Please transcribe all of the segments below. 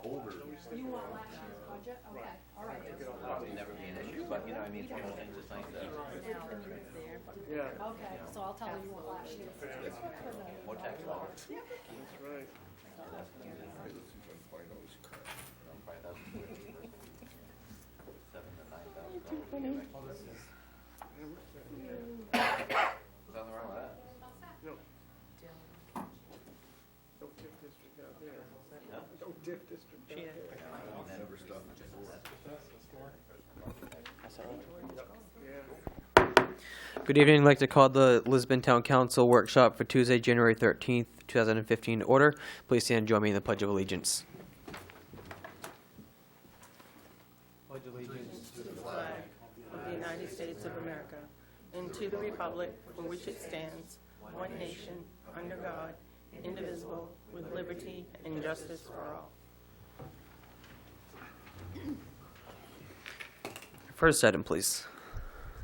older. You want last year's budget? Okay, all right. Probably never be an issue, but you know, I mean, it's one of those things that's nice to. Yeah. Okay, so I'll tell her you want last year's. More tax dollars. That's right. Nothing wrong with that. No. Don't dip district out there. No? Don't dip district out there. Never stop. Yeah. Good evening. I'd like to call the Lisbon Town Council workshop for Tuesday, January 13th, 2015 to order. Please stand and join me in the Pledge of Allegiance. Pledge allegiance to the flag of the United States of America and to the republic for which it stands, one nation, under God, indivisible, with liberty and justice for all. First item, please.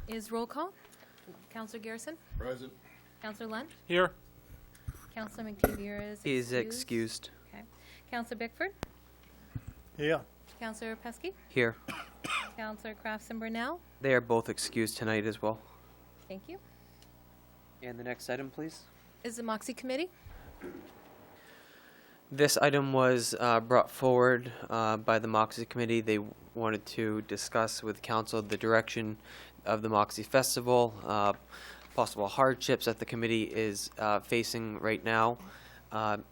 Is roll call. Councillor Garrison? Present. Councillor Lund? Here. Councillor McTevier Is excused. Okay. Councillor Bickford? Yeah. Councillor Pesky? Here. Councillor Crafton Burnell? They are both excused tonight as well. Thank you. And the next item, please. Is the Moxie Committee? This item was brought forward by the Moxie Committee. They wanted to discuss with council the direction of the Moxie Festival, possible hardships that the committee is facing right now.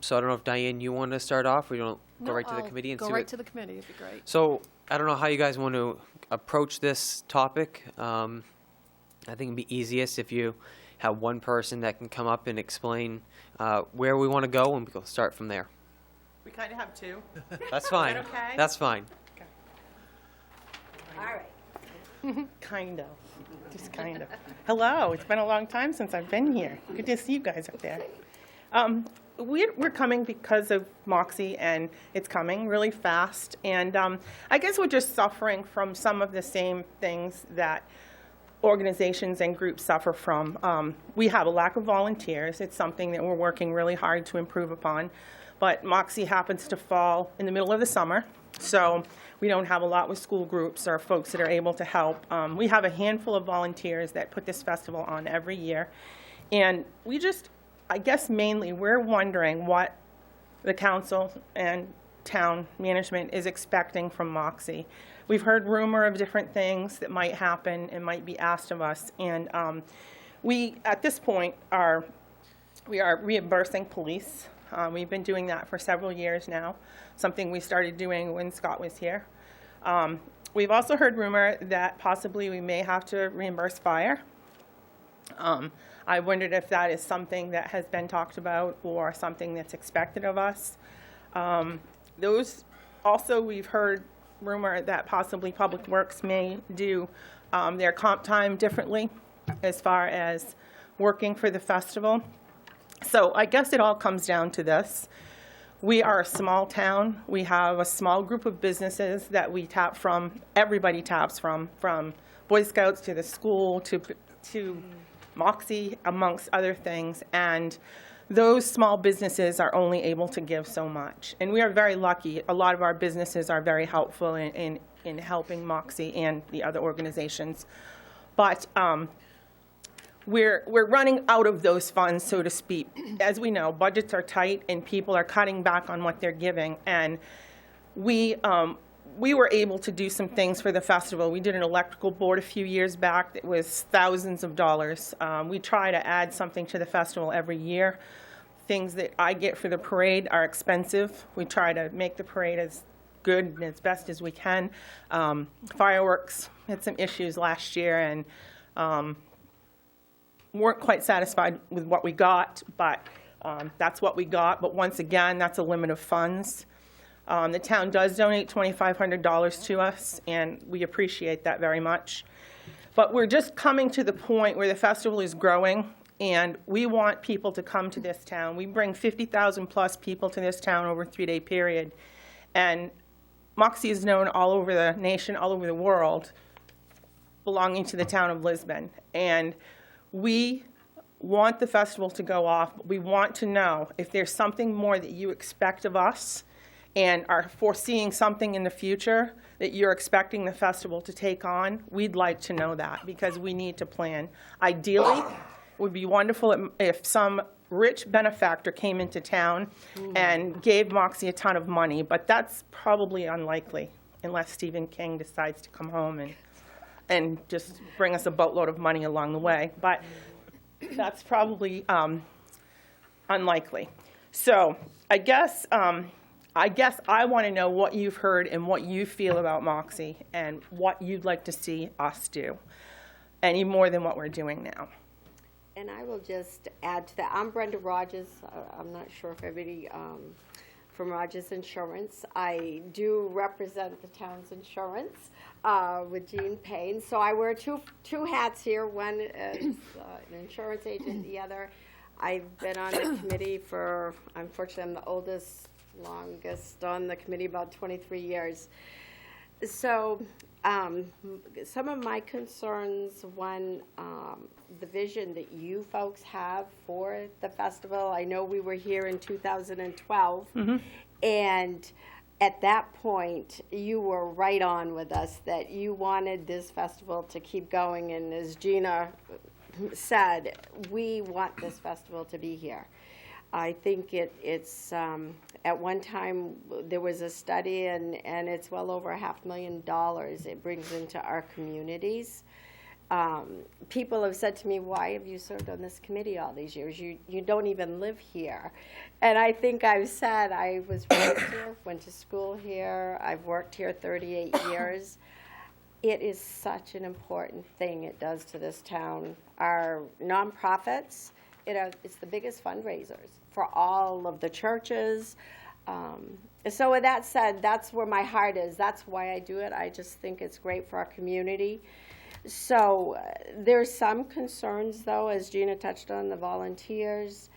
So I don't know if Diane, you want to start off, or you want to go right to the committee and go see right what? to the committee. It'd be great. So I don't know how you guys want to approach this topic. I think it'd be easiest if you have one person that can come up and explain where we want to go, and we'll start from there. We kind of have two. That's fine. Is that okay? That's fine. All right. Kind of. Just kind of. Hello. It's been a long time since I've been here. Good to see you guys up there. We're coming because of Moxie, and it's coming really fast. And I guess we're just suffering from some of the same things that organizations and groups suffer from. We have a lack of volunteers. It's something that we're working really hard to improve upon. But Moxie happens to fall in the middle of the summer, so we don't have a lot with school groups or folks that are able to help. We have a handful of volunteers that put this festival on every year. And we just, I guess mainly, we're wondering what the council and town management is expecting from Moxie. We've heard rumor of different things that might happen and might be asked of us. And we, at this point, we are reimbursing police. We've been doing that for several years now, something we started doing when Scott was here. We've also heard rumor that possibly we may have to reimburse fire. I wondered if that is something that has been talked about or something that's expected of us. Those also, we've heard rumor that possibly Public Works may do their comp time differently as far as working for the festival. So I guess it all comes down to this. We are a small town. We have a small group of businesses that we tap from. Everybody taps from Boy Scouts to the school to Moxie, amongst other things. And those small businesses are only able to give so much. And we are very lucky. A lot of our businesses are very helpful in helping Moxie and the other organizations. But we're running out of those funds, so to speak. As we know, budgets are tight and people are cutting back on what they're giving. And we were able to do some things for the festival. We did an electrical board a few years back that was thousands of dollars. We try to add something to the festival every year. Things that I get for the parade are expensive. We try to make the parade as good and as best as we can. Fireworks had some issues last year, and weren't quite satisfied with what we got, but that's what we got. But once again, that's a limit of funds. The town does donate $2,500 to us, and we appreciate that very much. But we're just coming to the point where the festival is growing, and we want people to come to this town. We bring 50,000 plus people to this town over a 3-day period. And Moxie is known all over the nation, all over the world, belonging to the town of Lisbon. And we want the festival to go off, but we want to know if there's something more that you expect of us and are foreseeing something in the future that you're expecting the festival to take on, we'd like to know that, because we need to plan. Ideally, it would be wonderful if some rich benefactor came into town and gave Moxie a ton of money, but that's probably unlikely unless Stephen King decides to come home and just bring us a boatload of money along the way. But that's probably unlikely. So I guess I want to know what you've heard and what you feel about Moxie and what you'd like to see us do, any more than what we're doing now. And I will just add to that. I'm Brenda Rogers. I'm not sure if everybody from Rogers Insurance. I do represent the town's insurance with Jean Payne. So I wear two hats here. One is an insurance agent. The other, I've been on the committee for, unfortunately, I'm the longest on the committee, about 23 years. So some of my concerns, one, the vision that you folks have for the festival. I know we were here in 2012, and at that point, you were right on with us that you wanted this festival to keep going, and as Gina said, we want this festival to be here. I think it's at one time there was a study, and it's well over $500,000 it brings into our communities. People have said to me, why have you served on this committee all these years? You don't even live here. And I think I've said I was raised here, went to school here, I've worked here 38 years. It is such an important thing it does to this town. Our nonprofits, it's the biggest fundraisers for all of the churches. So with that said, that's where my heart is. That's why I do it. I just think it's great for our community. So there's some concerns, though, as Gina touched on, the volunteers.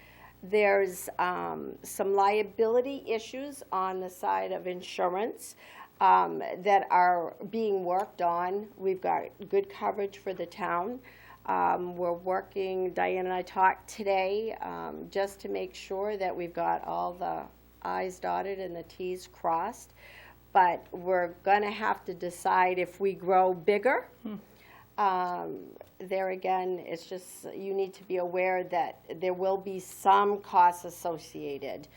There's some liability issues on the side of insurance that are being worked on. We've got good coverage for the town. We're working, Diane and I talked today, just to make sure that we've got all the I's dotted and the T's crossed. But we're going to have to decide if we grow bigger. There again, it's just you need to be aware that there will be some costs associated.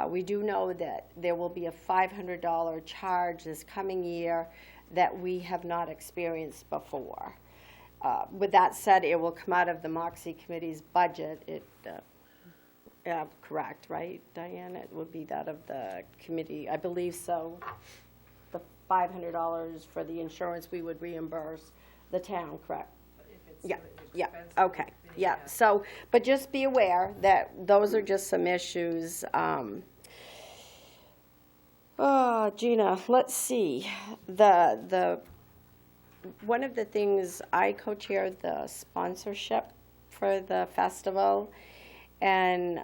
We do know that there will be a $500 charge this coming year that we have not experienced before. With that said, it will come out of the Moxie Committee's budget. Correct, right, Diane? It would be that of the committee. I believe so. The $500 for the insurance we would reimburse the town, correct? Yeah, okay, yeah. So, but just be aware that those are just some issues. Oh, Gina, let's see. One of the things, I co-chair the sponsorship for the festival, and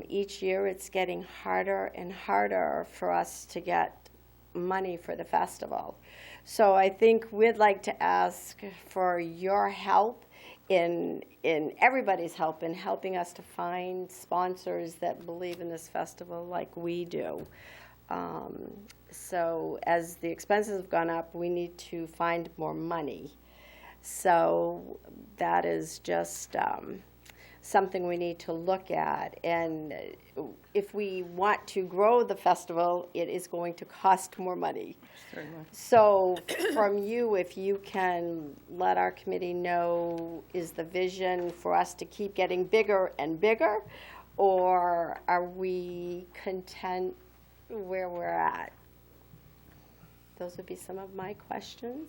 each year it's getting harder and harder for us to get money for the festival. So I think we'd like to ask for your help in everybody's help in helping us to find sponsors that believe in this festival like we do. So as the expenses have gone up, we need to find more money. So that is just something we need to look at. And if we want to grow the festival, it is going to cost more money. Certainly. So from you, if you can let our committee know, is the vision for us to keep getting bigger and bigger, or are we content where we're at? Those would be some of my questions.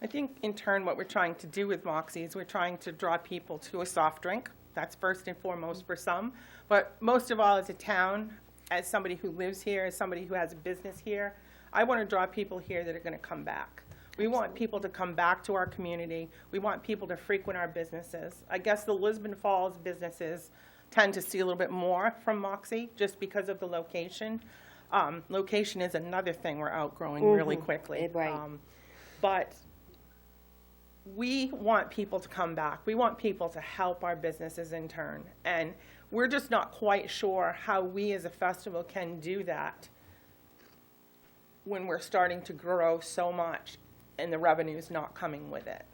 I think in turn what we're trying to do with Moxie is we're trying to draw people to a soft drink. That's first and foremost for some. But most of all, as a town, as somebody who lives here, as somebody who has a business here, I want to draw people here that are going to come back. We want people to come back to our community. We want people to frequent our businesses. I guess the Lisbon Falls businesses tend to see a little bit more from Moxie just because of the location. Location is another thing we're outgrowing really quickly. Right. But we want people to come back. We want people to help our businesses in turn. And we're just not quite sure how we as a festival can do that when we're starting to grow so much and the revenue's not coming with it.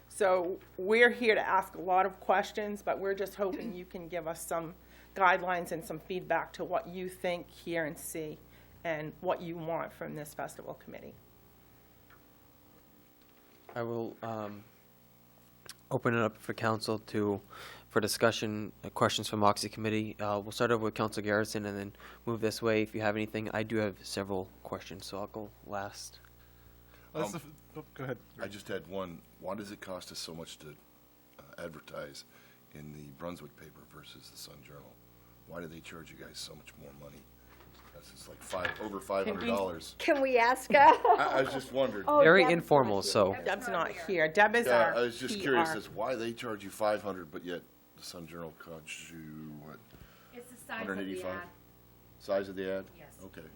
So we're here to ask a lot of questions, but we're just hoping you can give us some guidelines and some feedback to what you think, hear, and see, and what you want from this festival committee. I will open it up for council for discussion, questions from Moxie Committee. We'll start over with Council Garrison and then move this way. If you have anything, I do have several questions, so I'll go last. Go ahead. I just had one. Why does it cost us so much to advertise in the Brunswick paper versus the Sun Journal? Why do they charge you guys so much more money? It's like over $500. Can we ask her? I was just wondering. Oh, Very Deb's informal, not here. so. Deb's not here. Deb is Yeah, our I was just PR. curious as why they charge you $500, but yet the Sun Journal charges you what? It's the size of the 185? ad. Size of the ad? Yes. Okay.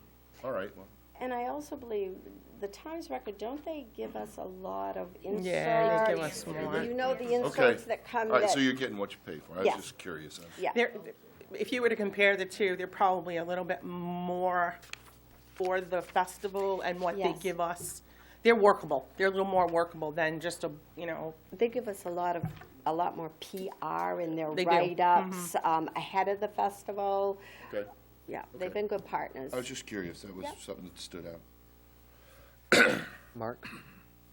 All right. Well, And I also believe the Times Record, don't they give us a lot of inserts? Yeah, they give us more. You know the okay. inserts that come All right. that, So you're getting what you pay for. I was Yes. just curious. yeah. If you were to compare the two, they're probably a little bit more for the festival and what they Yes. give us. They're workable. They're a little more workable than just They give us a lot more PR in their They do. write-ups ahead of the festival. Okay. Yeah, they've been good partners. I was just curious. That was something that stood out. Mark?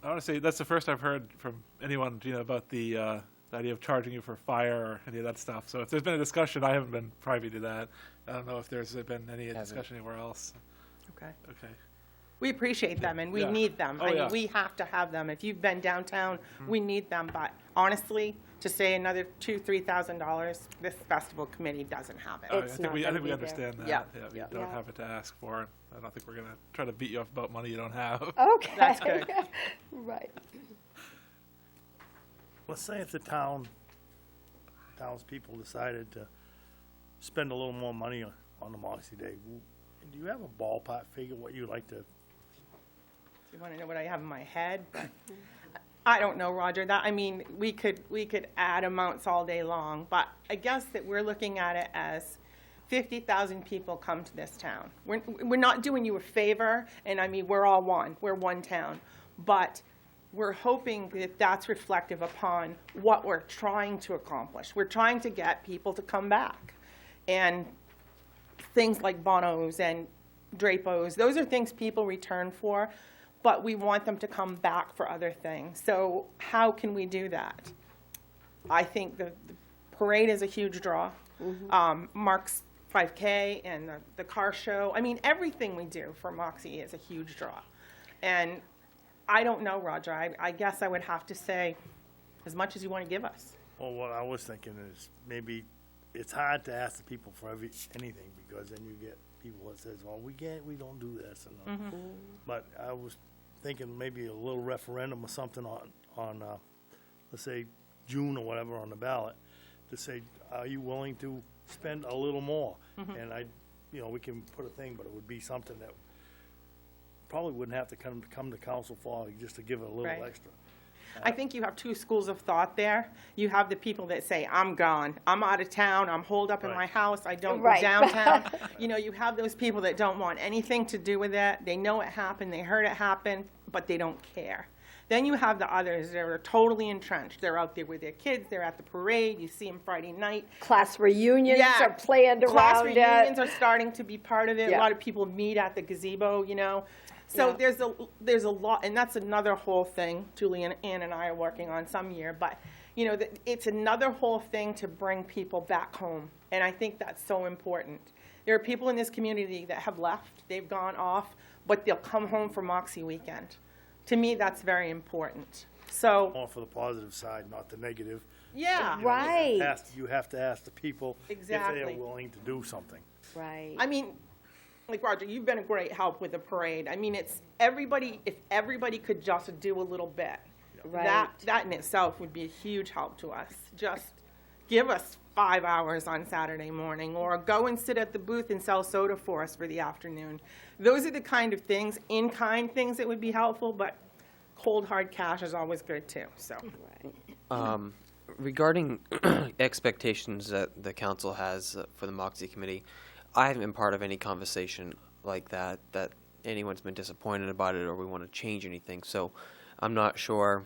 I want to say that's the first I've heard from anyone, about the idea of charging you for fire or any of that stuff. So if there's been a discussion, I haven't been privy to that. I don't know if there's been any discussion anywhere else. Okay. Okay. We appreciate them and we Yeah. need them. Oh, I yeah. mean, we have to have them. If you've been downtown, we need them. But honestly, to say another $2,000-3,000, this festival committee doesn't have it. I It's think not we gonna be there. understand that. Yeah. We Yeah. don't Yeah. have it to ask for. I don't think we're going to try to beat you up about money you don't have. Okay. That's good. Right. Let's say if the townspeople decided to spend a little more money on the Moxie Day, do you have a ballpark figure what you'd like to? You want to know what I have in my head? But I don't know, Roger. We could add amounts all day long, but I guess that we're looking at it as 50,000 people come to this town. We're not doing you a favor, and we're all one. We're one town, but we're hoping that that's reflective upon what we're trying to accomplish. We're trying to get people to come back, and things like Bonos and Drapos, those are things people return for, but we want them to come back for other things. So how can we do that? I think the parade is a huge draw. Mark's 5K and the car show. Everything we do for Moxie is a huge draw. And I don't know, Roger. I guess I would have to say as much as you want to give us. Well, what I was thinking is maybe it's hard to ask the people for anything because then you get people that says, well, we don't do this. And, But I was thinking maybe a little referendum or something on let's say June or whatever on the ballot to say, are you willing to spend a little more? And we can put a thing, but it would be something that probably wouldn't have to come to council for just to give it a little Right. extra. I think you have two schools of thought there. You have the people that say, I'm gone, I'm out of town, I'm holed up in my Right. house, I don't Right. go downtown. You have those people that don't want anything to do with it. They know it happened, they heard it happen, but they don't care. Then you have the others that are totally entrenched. They're out there with their kids, they're at the parade, you see them Friday night. Class reunions Yeah. are planned Class around reunions it. are starting to be part of it. Yeah. A lot of people meet at the gazebo, So Yeah. there's a lot, and that's another whole thing Julie Ann and I are working on some year. But it's another whole thing to bring people back home, and I think that's so important. There are people in this community that have left; they've gone off, but they'll come home for Moxie weekend. To me, that's very important. So More for the positive side, not the negative. yeah, Right. You have to ask the people if Exactly. they're willing to do something. Right. Like Roger, you've been a great help with the parade. It's everybody. If everybody could just do a little bit, Right. that in itself would be a huge help to us. Just give us 5 hours on Saturday morning, or go and sit at the booth and sell soda for us for the afternoon. Those are the kind of things, in-kind things that would be helpful. But cold, hard cash is always good too, so. Regarding expectations that the council has for the Moxie Committee, I haven't been part of any conversation like that anyone's been disappointed about it or we want to change anything. So I'm not sure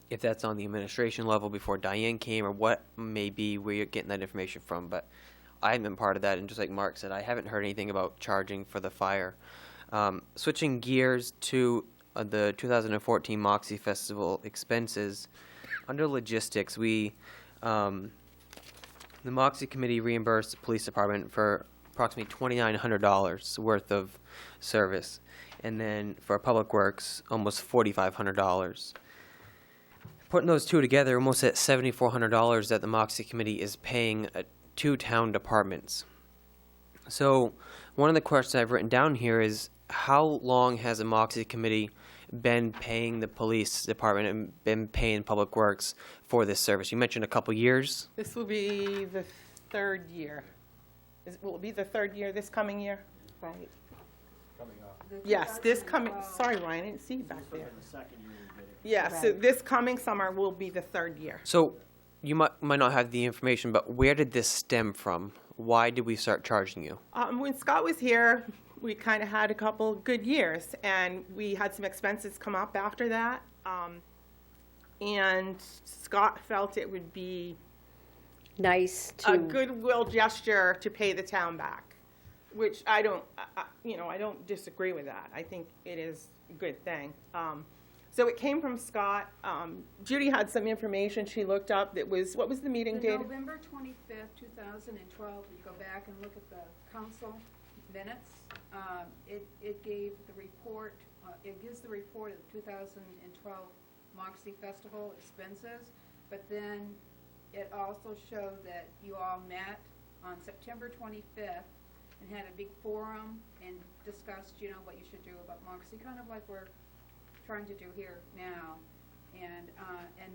if that's on the administration level before Diane came or what may be where you're getting that information from. But I haven't been part of that, and just like Mark said, I haven't heard anything about charging for the fire. Switching gears to the 2014 Moxie Festival expenses, under logistics, the Moxie Committee reimbursed the police department for approximately $2,900 worth of service, and then for Public Works, almost $4,500. Putting those two together, almost at $7,400 that the Moxie Committee is paying two town departments. So one of the questions I've written down here is, how long has the Moxie Committee been paying the police department and been paying Public Works for this service? You mentioned a couple years. This will be the third year. Will it be the third year this coming year? Right. Yes, this coming, sorry, Ryan, I didn't see you back there. Yeah, so Right. this coming summer will be the third year. So you might not have the information, but where did this stem from? Why did we start charging you? When Scott was here, we kind of had a couple good years, and we had some expenses come up after that. And Scott felt it would be Nice a to, goodwill gesture to pay the town back, which I don't disagree with that. I think it is a good thing. So it came from Scott. Judy had some information she looked up that was, what was the meeting The date? November 25th, 2012, you go back and look at the council minutes. It gave the report, it gives the report of the 2012 Moxie Festival expenses, but then it also showed that you all met on September 25th and had a big forum and discussed, what you should do about Moxie, kind of like we're trying to do here now. And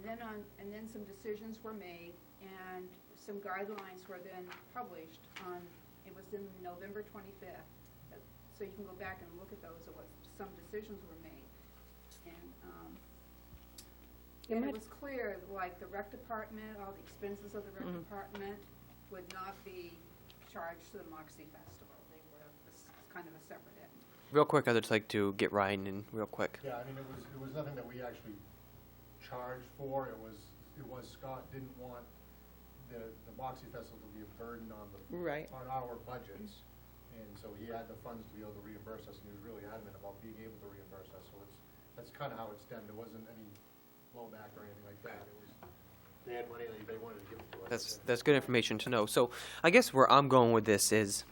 then some decisions were made and some guidelines were then published on, it was in November 25th. So you can go back and look at those, of what some decisions were made. And it was clear, like the rec department, all the expenses of the rec department would not be charged to the Moxie Festival. They were kind of a separate end. Real quick, I'd just like to get Ryan in real quick. Yeah, I mean, it was nothing that we actually charged for. It was Scott didn't want the Moxie Festival to be a burden on on our budgets. And so he had the funds to be able to reimburse us, and he was really adamant about being able to reimburse us. So that's kind of how it stemmed. It wasn't any blowback or anything like that. It was, they had money and they wanted to give it to us. That's good information to know. So I guess where I'm going with this is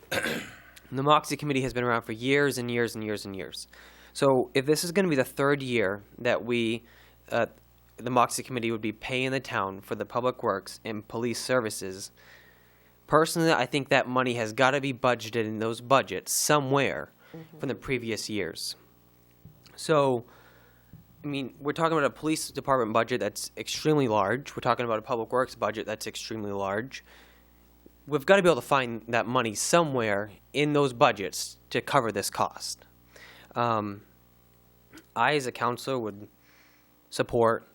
the Moxie Committee has been around for years and years and years and years. So if this is going to be the third year that the Moxie Committee would be paying the town for the public works and police services, personally, I think that money has got to be budgeted in those budgets somewhere from the previous years. So, I mean, we're talking about a police department budget that's extremely large. We're talking about a public works budget that's extremely large. We've got to be able to find that money somewhere in those budgets to cover this cost. I, as a counselor, would support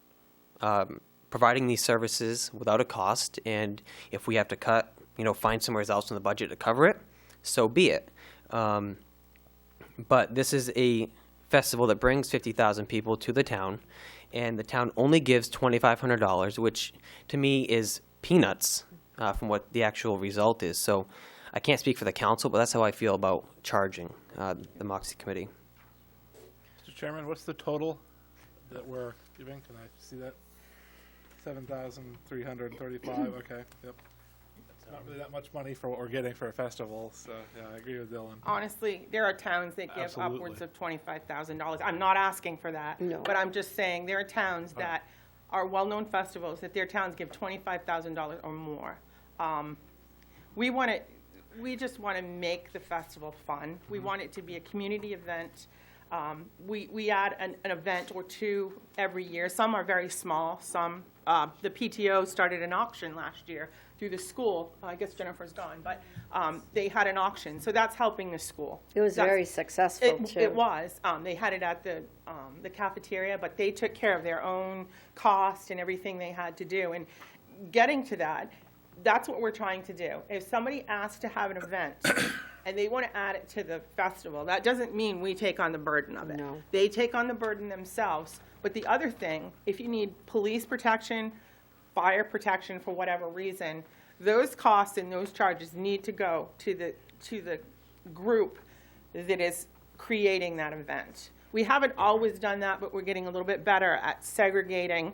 providing these services without a cost, and if we have to cut, find somewhere else in the budget to cover it, so be it. But this is a festival that brings 50,000 people to the town, and the town only gives $2,500, which to me is peanuts from what the actual result is. So I can't speak for the council, but that's how I feel about charging the Moxie Committee. Mr. Chairman, what's the total that we're giving? Can I see that? 7,335. Okay. Yep. It's not really that much money for what we're getting for a festival. So yeah, I agree with Dylan. Honestly, there are towns that give Absolutely. upwards of $25,000. I'm not asking for that, No. but I'm just saying there are towns that are well-known festivals that their towns give $25,000 or more. We just want to make the festival fun. We want it to be a community event. We add an event or two every year. Some are very small, some, the PTO started an auction last year through the school. I guess Jennifer's gone, but they had an auction, so that's helping the school. It was That's- very successful, too. It was. They had it at the cafeteria, but they took care of their own cost and everything they had to do. And getting to that, that's what we're trying to do. If somebody asks to have an event and they want to add it to the festival, that doesn't mean we take on the burden of it. No. They take on the burden themselves. But the other thing, if you need police protection, fire protection for whatever reason, those costs and those charges need to go to the group that is creating that event. We haven't always done that, but we're getting a little bit better at segregating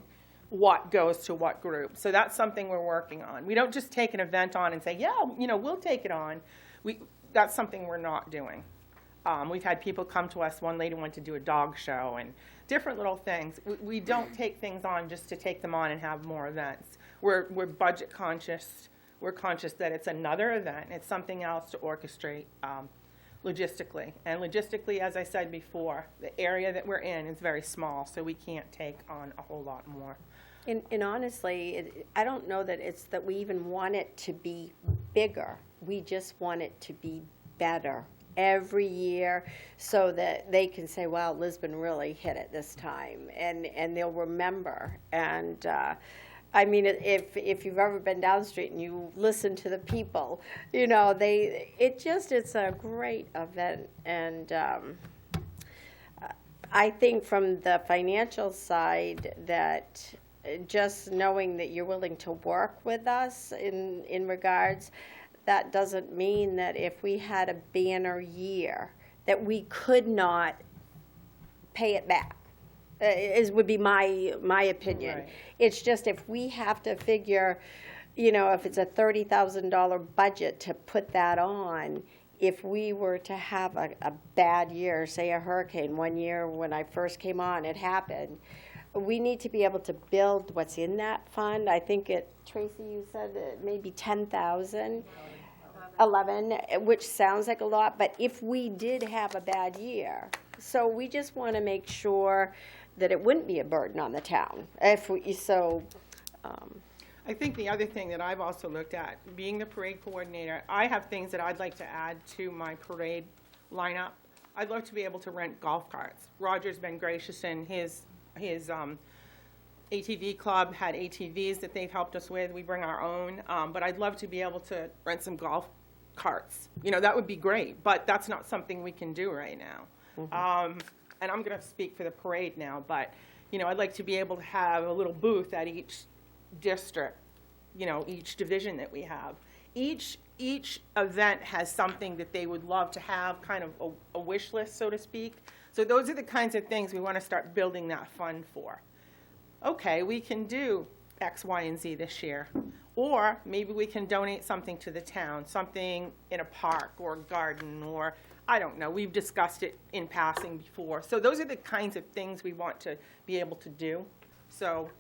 what goes to what group. So that's something we're working on. We don't just take an event on and say, yeah, we'll take it on. That's something we're not doing. We've had people come to us. One lady wanted to do a dog show and different little things. We don't take things on just to take them on and have more events. We're budget conscious. We're conscious that it's another event. It's something else to orchestrate logistically. And logistically, as I said before, the area that we're in is very small, so we can't take on a whole lot more. And honestly, I don't know that it's that we even want it to be bigger. We just want it to be better every year so that they can say, wow, Lisbon really hit it this time, and they'll remember. And I mean, if you've ever been down the street and you listen to the people, it's a great event. And I think from the financial side that just knowing that you're willing to work with us in regards, that doesn't mean that if we had a banner year that we could not pay it back. Would be my opinion. Right. It's just if we have to figure, if it's a $30,000 budget to put that on, if we were to have a bad year, say a hurricane, one year when I first came on, it happened, we need to be able to build what's in that fund. I think Tracy, you said maybe 10,000. 11, which sounds like a lot, but if we did have a bad year, so we just want to make sure that it wouldn't be a burden on the town. I think the other thing that I've also looked at, being the parade coordinator, I have things that I'd like to add to my parade lineup. I'd love to be able to rent golf carts. Roger's been gracious in his ATV club had ATVs that they've helped us with. We bring our own, but I'd love to be able to rent some golf carts. That would be great, but that's not something we can do right now. Mm-hmm. And I'm going to speak for the parade now, but, I'd like to be able to have a little booth at each district, each division that we have. Each event has something that they would love to have, kind of a wish list, so to speak. So those are the kinds of things we want to start building that fund for. Okay, we can do X, Y, and Z this year. Or maybe we can donate something to the town, something in a park or a garden, or I don't know. We've discussed it in passing before. So those are the kinds of things we want to be able to do. So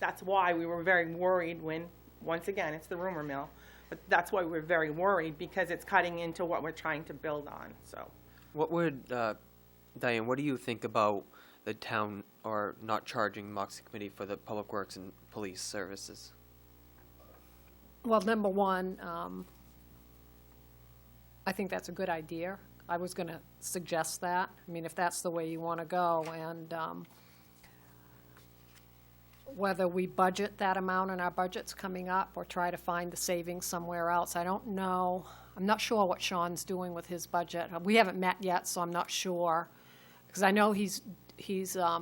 that's why we were very worried when, once again, it's the rumor mill. But that's why we're very worried, because it's cutting into what we're trying to build on. So, What would, Diane, what do you think about the town or not charging Moxie Committee for the public works and police services? Well, number one, I think that's a good idea. I was going to suggest that. I mean, if that's the way you want to go, and whether we budget that amount in our budgets coming up or try to find the savings somewhere else, I don't know. I'm not sure what Sean's doing with his budget. We haven't met yet, so I'm not sure. Because I know he's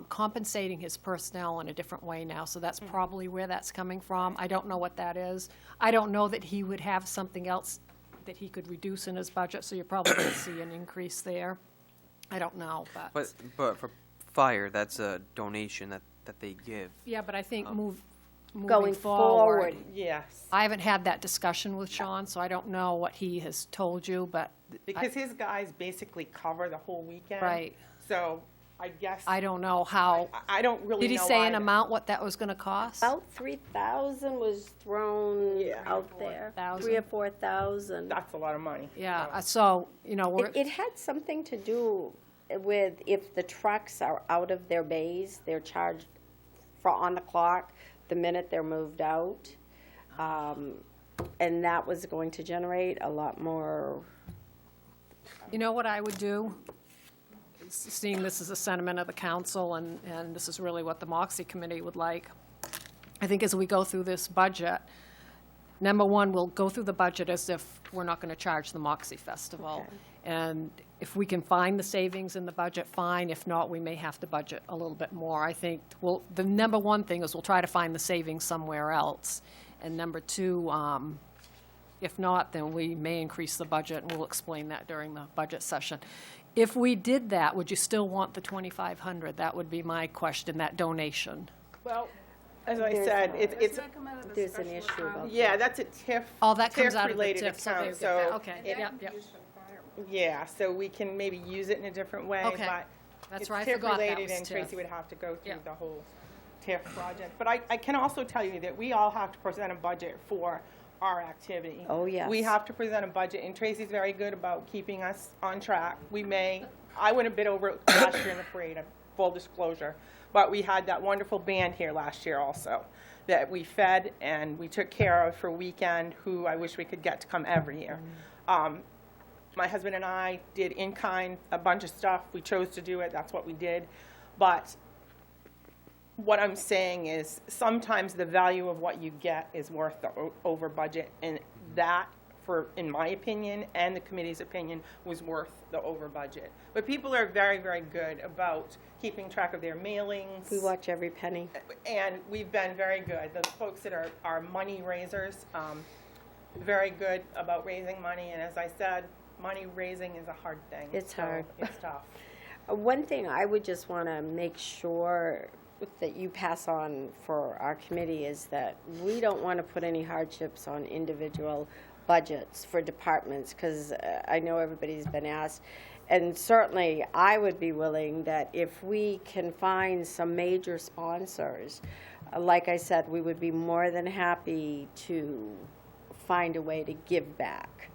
compensating his personnel in a different way now, so that's probably where that's coming from. I don't know what that is. I don't know that he would have something else that he could reduce in his budget, so you're probably going to see an increase there. I don't know, but for fire, that's a donation that they give. yeah, but I think moving Going forward, yes. I haven't had that discussion with Sean, so I don't know what he has told you, but Because his guys basically cover the whole weekend. Right. So I guess. I don't know how. I don't really know. Did he say an either. amount what that was going to cost? about 3,000 was thrown out there. 4,000. 3,000 or 4,000. That's a lot of money. Yeah, so, It had something to do, if the trucks are out of their bays, they're charged for on the clock the minute they're moved out. And that was going to generate a lot more. You know what I would do? Seeing this is a sentiment of the council, and this is really what the Moxie Committee would like. I think as we go through this budget, number one, we'll go through the budget as if we're not going to charge the Moxie Festival. Okay. And if we can find the savings in the budget, fine. If not, we may have to budget a little bit more. I think the number one thing is we'll try to find the savings somewhere else. And number two, if not, then we may increase the budget, and we'll explain that during the budget session. If we did that, would you still want the $2,500? That would be my question, that donation. Well, as I There's said, a- it's, Doesn't that come out of the there's an special issue account? about yeah, that's a TIF. Oh, that comes out of the TIF-related TIF, so they account, get that. Okay, it- yep, yep. Used for fireworks. Yeah, so we can maybe use it in a different way, Okay. but That's it's right, I forgot that TIF-related, was and TIF. Tracy would have to go through Yeah. the whole TIF project. But I can also tell you that we all have to present a budget for our activity. Oh, yes. We have to present a budget, and Tracy's very good about keeping us on track. I went a bit over it last year in the parade, full disclosure, but we had that wonderful band here last year also that we fed and we took care of for a weekend, who I wish we could get to come every year. My husband and I did in-kind a bunch of stuff. We chose to do it. That's what we did. But what I'm saying is sometimes the value of what you get is worth the over budget, and that, in my opinion and the committee's opinion, was worth the over budget. But people are very, very good about keeping track of their mailings. We watch every penny. And we've been very good. The folks that are money raisers, very good about raising money. And as I said, money raising is a hard thing. It's So hard. It's tough. One thing I would just want to make sure that you pass on for our committee is that we don't want to put any hardships on individual budgets for departments, because I know everybody's been asked. And certainly, I would be willing that if we can find some major sponsors, like I said, we would be more than happy to find a way to give back.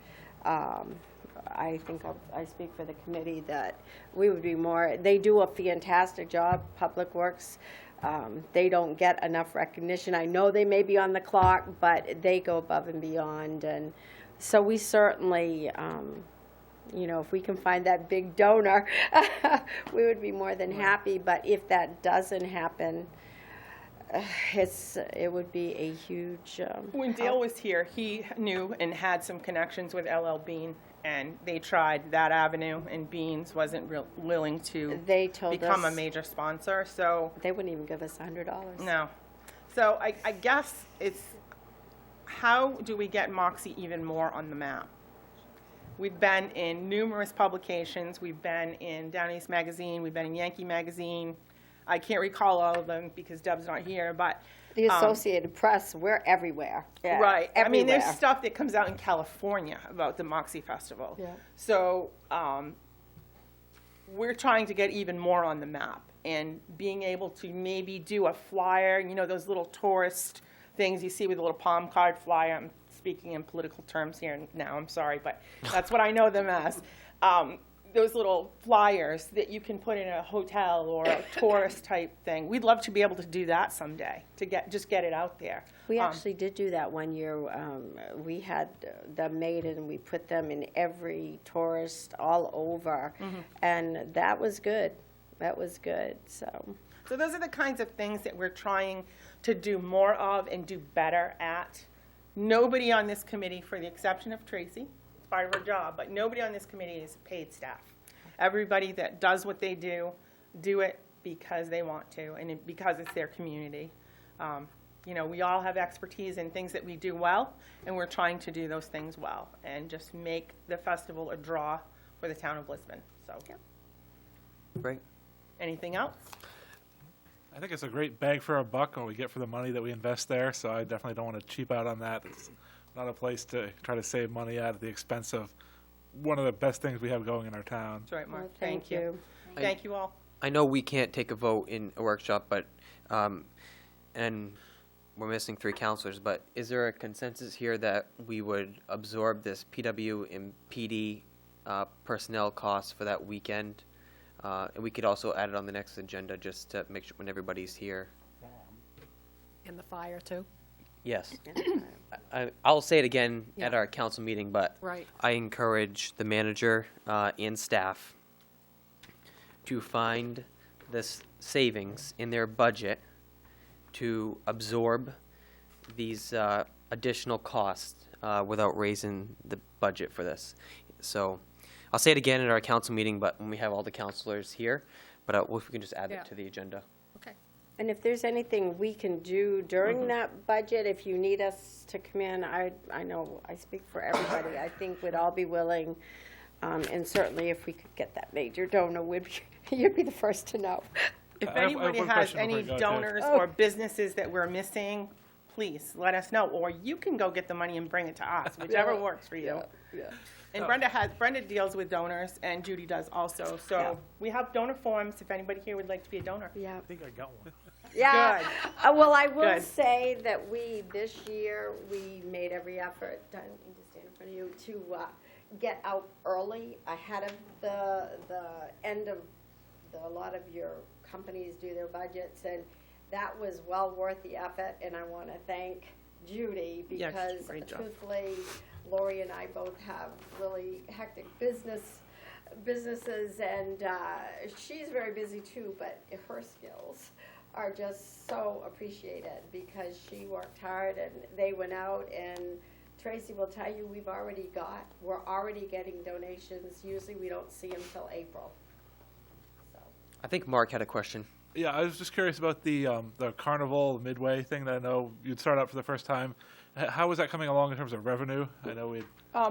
I think I speak for the committee that we would be more, they do a fantastic job, Public Works. They don't get enough recognition. I know they may be on the clock, but they go above and beyond. And so we certainly, if we can find that big donor, we would be more than happy. But if that doesn't happen, it would be a huge. When Dale was here, he knew and had some connections with LL Bean, and they tried that avenue, and Beans wasn't willing to They told become us a major sponsor. So they wouldn't even give us $100. no. So I guess it's, how do we get Moxie even more on the map? We've been in numerous publications. We've been in Down East Magazine. We've been in Yankee Magazine. I can't recall all of them because Deb's not here, but The Associated Press, we're everywhere. Yeah, right. I mean, there's everywhere. stuff that comes out in California about the Moxie Festival. Yeah. So we're trying to get even more on the map, and being able to maybe do a flyer, those little tourist things you see with a little palm card flyer. I'm speaking in political terms here now, I'm sorry, but that's what I know them as. Those little flyers that you can put in a hotel or a tourist type thing. We'd love to be able to do that someday, to just get it out there. We actually did do that one year. We had them made and we put them in every tourist all over. And that was good. That was good, So those are the kinds of things that we're trying to do more of and do better at. Nobody on this committee, for the exception of Tracy, it's part of her job, but nobody on this committee is paid staff. Everybody that does what they do it because they want to and because it's their community. We all have expertise in things that we do well, and we're trying to do those things well and just make the festival a draw for the town of Lisbon. So, Great. anything else? I think it's a great bang for our buck what we get for the money that we invest there, so I definitely don't want to cheap out on that. It's not a place to try to save money at the expense of one of the best things we have going in our town. That's right, Mark. well, thank you. Thank you all. I know we can't take a vote in a workshop, but, and we're missing 3 counselors, but is there a consensus here that we would absorb this PW and PD personnel costs for that weekend And we could also add it on the next agenda just to make sure when everybody's here. And the fire too? Yes. I'll say it again at Yeah. our council meeting, but Right. I encourage the manager and staff to find this savings in their budget to absorb these additional costs without raising the budget for this. So I'll say it again at our council meeting, but when we have all the councilors here, but if we can just add Yeah. that to the agenda. Okay. And if there's anything we can do during that budget, if you need us to come in, I know I speak for everybody, I think we'd all be willing. And certainly if we could get that major donor, you'd be the first to know. If I have anybody one has question any before you go, Ted. donors or businesses that we're missing, please let us know, or you can go get the money and bring it to us, whichever works for you. And Brenda deals with donors, and Judy does also. Yeah. So we have donor forms if anybody here would like to be a donor. Yeah. I think I got one. Yeah. Good. Well, I will Good. say that this year, we made every effort, I don't need to stand in front of you, to get out early ahead of the end of a lot of your companies do their budgets, and that was well worth the effort, and I want to thank Judy, Yeah, she did a because great job. truthfully, Lori and I both have really hectic businesses, and she's very busy too, but her skills are just so appreciated, because she worked hard and they went out, and Tracy will tell you, we're already getting donations. Usually we don't see them till April. So. I think Mark had a question. Yeah, I was just curious about the carnival midway thing that I know you'd start out for the first time. How is that coming along in terms of revenue? I know we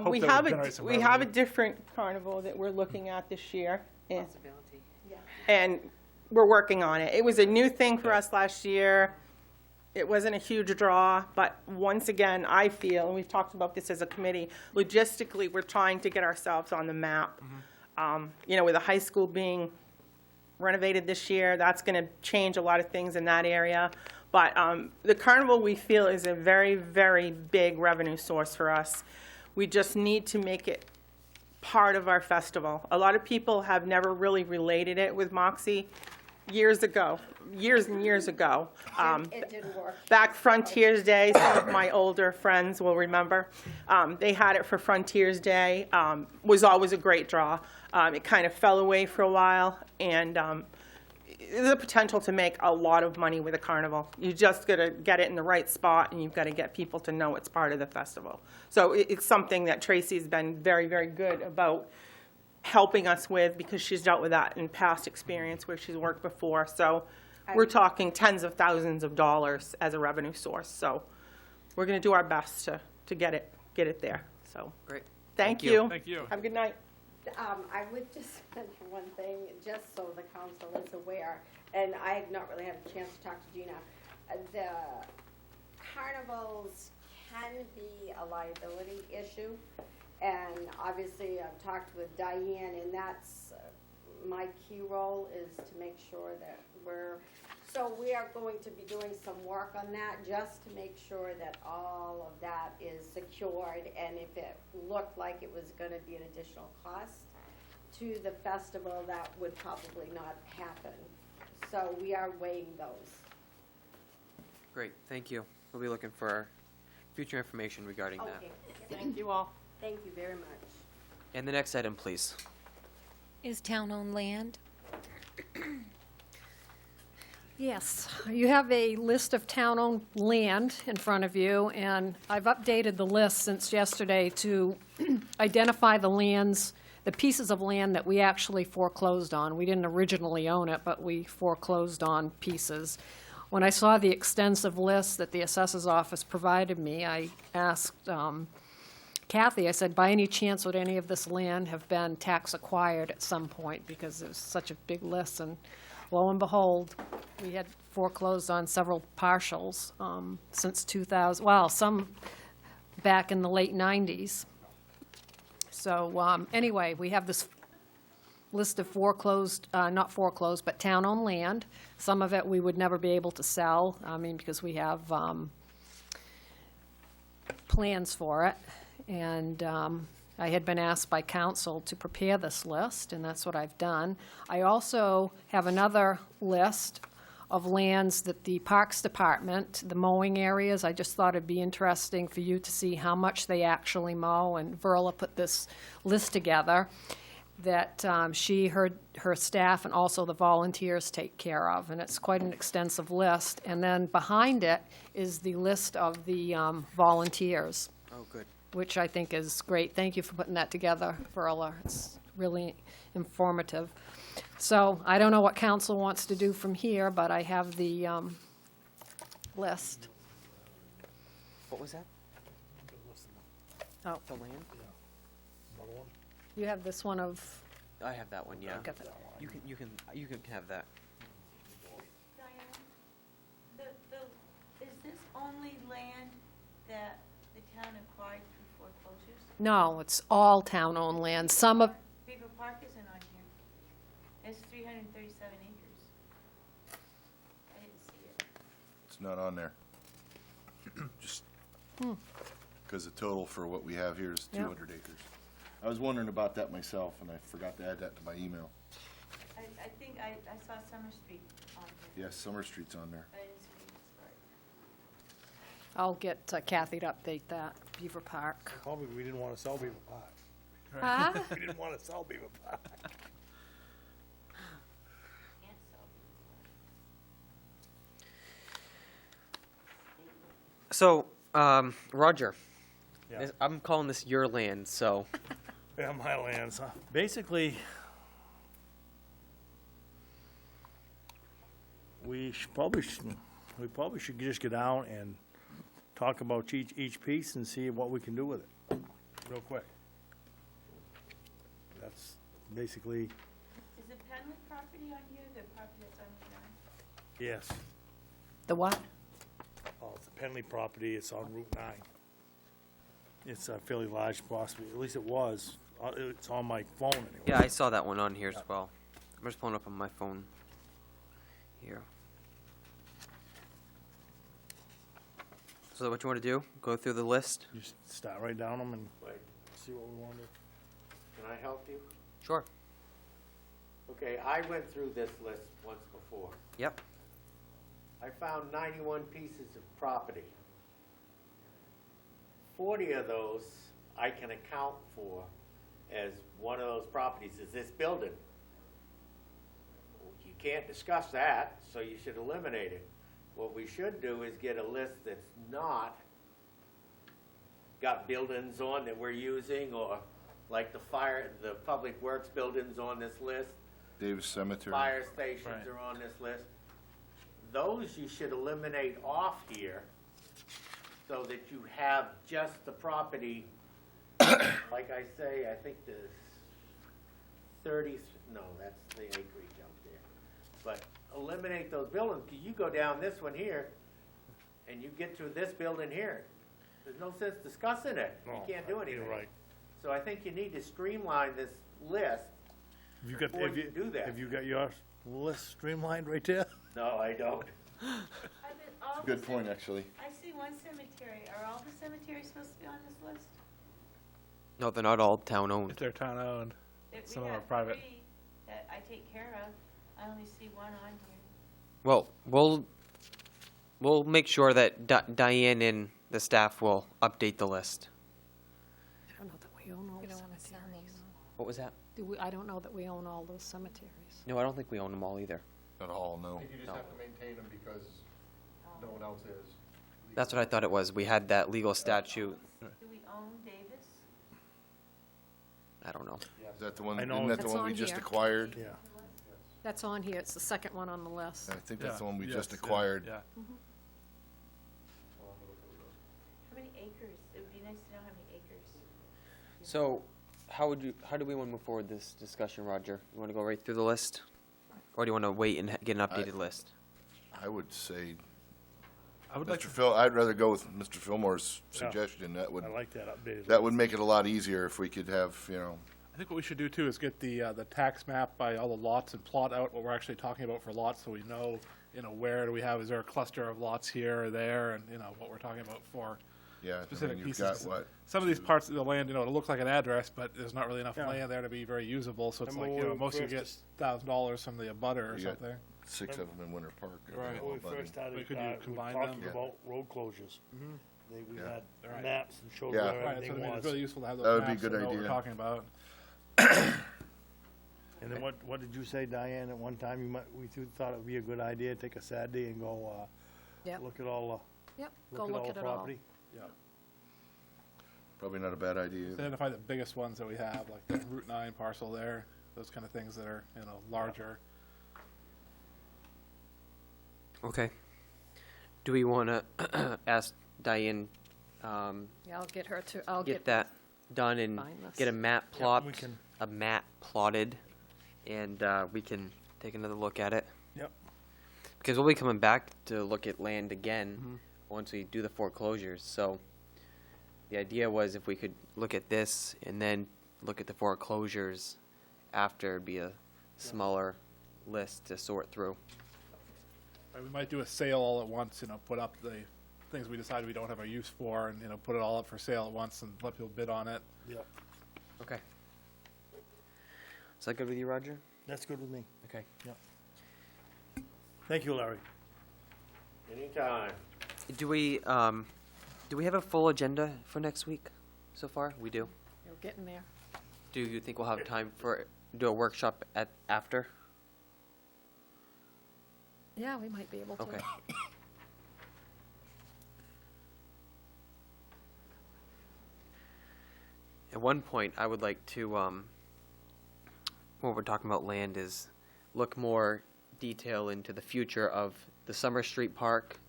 We have a different carnival that we're looking at this year. And- And we're working on it. It was a new thing for us last year. It wasn't a huge draw, but once again, I feel, and we've talked about this as a committee, logistically, we're trying to get ourselves on the map. With the high school being renovated this year, that's going to change a lot of things in that area. But the carnival, we feel, is a very, very big revenue source for us. We just need to make it part of our festival. A lot of people have never really related it with Moxie. Years and years ago. It didn't work. Back Frontiers Day, some of my older friends will remember. They had it for Frontiers Day. Was always a great draw. It kind of fell away for a while, and there's a potential to make a lot of money with a carnival. You just got to get it in the right spot, and you've got to get people to know it's part of the festival. So it's something that Tracy's been very, very good about helping us with, because she's dealt with that in past experience where she's worked before. So we're talking tens of thousands of dollars as a revenue source. So we're going to do our best to get it there. So Great. thank you. Thank you. Have a good night. I would just mention one thing, just so the council is aware, and I have not really had a chance to talk to Gina. The carnivals can be a liability issue, and obviously I've talked with Diane, and that's my key role is to make sure that we are going to be doing some work on that, just to make sure that all of that is secured, and if it looked like it was gonna be an additional cost to the festival, that would probably not happen. So we are weighing those. Great, thank you. We'll be looking for future information regarding that. Okay, Thank you all. thank you very much. And the next item, please. Is town-owned land? Yes, you have a list of town-owned land in front of you, and I've updated the list since yesterday to identify the pieces of land that we actually foreclosed on. We didn't originally own it, but we foreclosed on pieces. When I saw the extensive list that the assessor's office provided me, I asked Kathy, I said, by any chance would any of this land have been tax acquired at some point, because it was such a big list, and lo and behold, we had foreclosed on several partials since 2000, well, some back in the late 90s. So anyway, we have this list of foreclosed, not foreclosed, but town-owned land. Some of it we would never be able to sell, because we have plans for it. And I had been asked by council to prepare this list, and that's what I've done. I also have another list of lands that the Parks Department, the mowing areas, I just thought it'd be interesting for you to see how much they actually mow, and Verla put this list together that her staff and also the volunteers take care of, and it's quite an extensive list. And then behind it is the list of the volunteers. Oh, good. Which I think is great. Thank you for putting that together, Verla. It's really informative. So I don't know what council wants to do from here, but I have the list. What was that? Oh, The land? you have this one of, I have that one, yeah. got that. You can have that. Diana, is this only land that the town acquired through foreclosures? No, it's all town-owned land. Some of, Beaver Park isn't on here. It's 337 acres. I didn't see it. It's not on there. Just because the total for what we have here is Yeah. 200 acres. I was wondering about that myself, and I forgot to add that to my email. I think I saw Summer Street on here. Yes, Summer Street's on there. I didn't see it, sorry. I'll get Kathy to update that, Beaver Park. Probably we didn't want to sell Beaver Park. Huh? We didn't want to sell Beaver Park. Can't sell. So, Roger, Yeah. I'm calling this your land, so. Yeah, my lands, huh? Basically, we probably should just get down and talk about each piece and see what we can do with it, real quick. That's basically, Is the Penwood property on here, the property that's on the yes. The what? Oh, it's the Penley property, it's on Route 9. It's a fairly large property, at least it was. It's on my phone anyway. Yeah, I saw that one on here as well. I'm just pulling up on my phone here. So what you want to do? Go through the list? Just start right down them and see what we want to do. Can I help you? Sure. Okay, I went through this list once before. Yep. I found 91 pieces of property. 40 of those I can account for as one of those properties is this building. You can't discuss that, so you should eliminate it. What we should do is get a list that's not got buildings on that we're using, or like the public works buildings on this list. Davis Cemetery. Fire stations are on this list. Those you should eliminate off here so that you have just the property, like I say, I think the 30, no, that's the acreage out there. But eliminate those buildings, because you go down this one here and you get to this building here. There's no sense discussing it. No, You can't do anything. you're right. So I think you need to streamline this list. Before you do that. Have you got your list streamlined right there? No, I don't. Good point, actually. I see one cemetery. Are all the cemeteries supposed to be on this list? No, they're not all town-owned. If they're town-owned, some of them are private. Three that I take care of. I only see one on here. Well, we'll make sure that Diane and the staff will update the list. I don't know that we own all You the don't want to sell cemeteries. these. What was that? I don't know that we own all those cemeteries. No, I don't think we own them all either. Not all, no. I think you just have to maintain them because no one else is. That's what I thought it was. We had that legal statute. Do we own Davis? I don't know. Is that the one, I isn't know that the That's one we on just here. acquired? Yeah. That's on here. It's the second one on the list. I think that's the one we Yes, just yeah, acquired. Yeah. How many acres? It would be nice to know how many acres. So, how do we want to move forward this discussion, Roger? You want to go right through the list? Or do you want to wait and get an updated list? I would say, I would like Mr. Phil, I'd rather go with Mr. Fillmore's suggestion. That would, I like that updated. that would make it a lot easier if we could have, you know, I think what we should do too is get the tax map by all the lots and plot out what we're actually talking about for lots, so we know, where do we have, is there a cluster of lots here or there, and, what we're talking about for Yeah, I specific mean, you've pieces. got what? Some of these parts of the land, it'll look like an address, but there's not really enough Yeah. land there to be very usable, so it's like, Remember when we most you get first- $1,000 from the abutter or You got something. 6 of them in Winter Park. and Right. they're all When we abutting. first started, But could you we were combine talking them? about road closures. We Yeah. had Right. maps and showed Yeah. where Right, that's what I everything mean, it's was. really useful to have That those would be a maps to good know what we're idea. talking about. And then what did you say, Diane, at one time, we thought it'd be a good idea, to take a Saturday and go, Yep. look at all Yep, the, go look at all look the at it all. property? Probably not a bad idea. either. Identify the biggest ones that we have, like the Route 9 parcel there, those kind of things that are, larger. Okay. Do we want to ask Diane, Yeah, I'll get her to, I'll get that done and Find this. get a map Yeah, plot, we can- a map plotted, and we can take another look at it? Yep. Because we'll be coming back to look at land again once we do the foreclosures. So the idea was if we could look at this and then look at the foreclosures after, it'd be a smaller list to sort through. Right, we might do a sale all at once, put up the things we decide we don't have a use for and, put it all up for sale at once and let people bid on it. Yep, Okay. Is that good with you, Roger? that's good with me. Okay. Thank you, Larry. Anytime. Do we have a full agenda for next week so far? We do. You're getting there. Do you think we'll have time for do a workshop after? Yeah, we might be able to. Okay. At one point, I would like to, when we're talking about land, is look more detail into the future of the Summer Street Park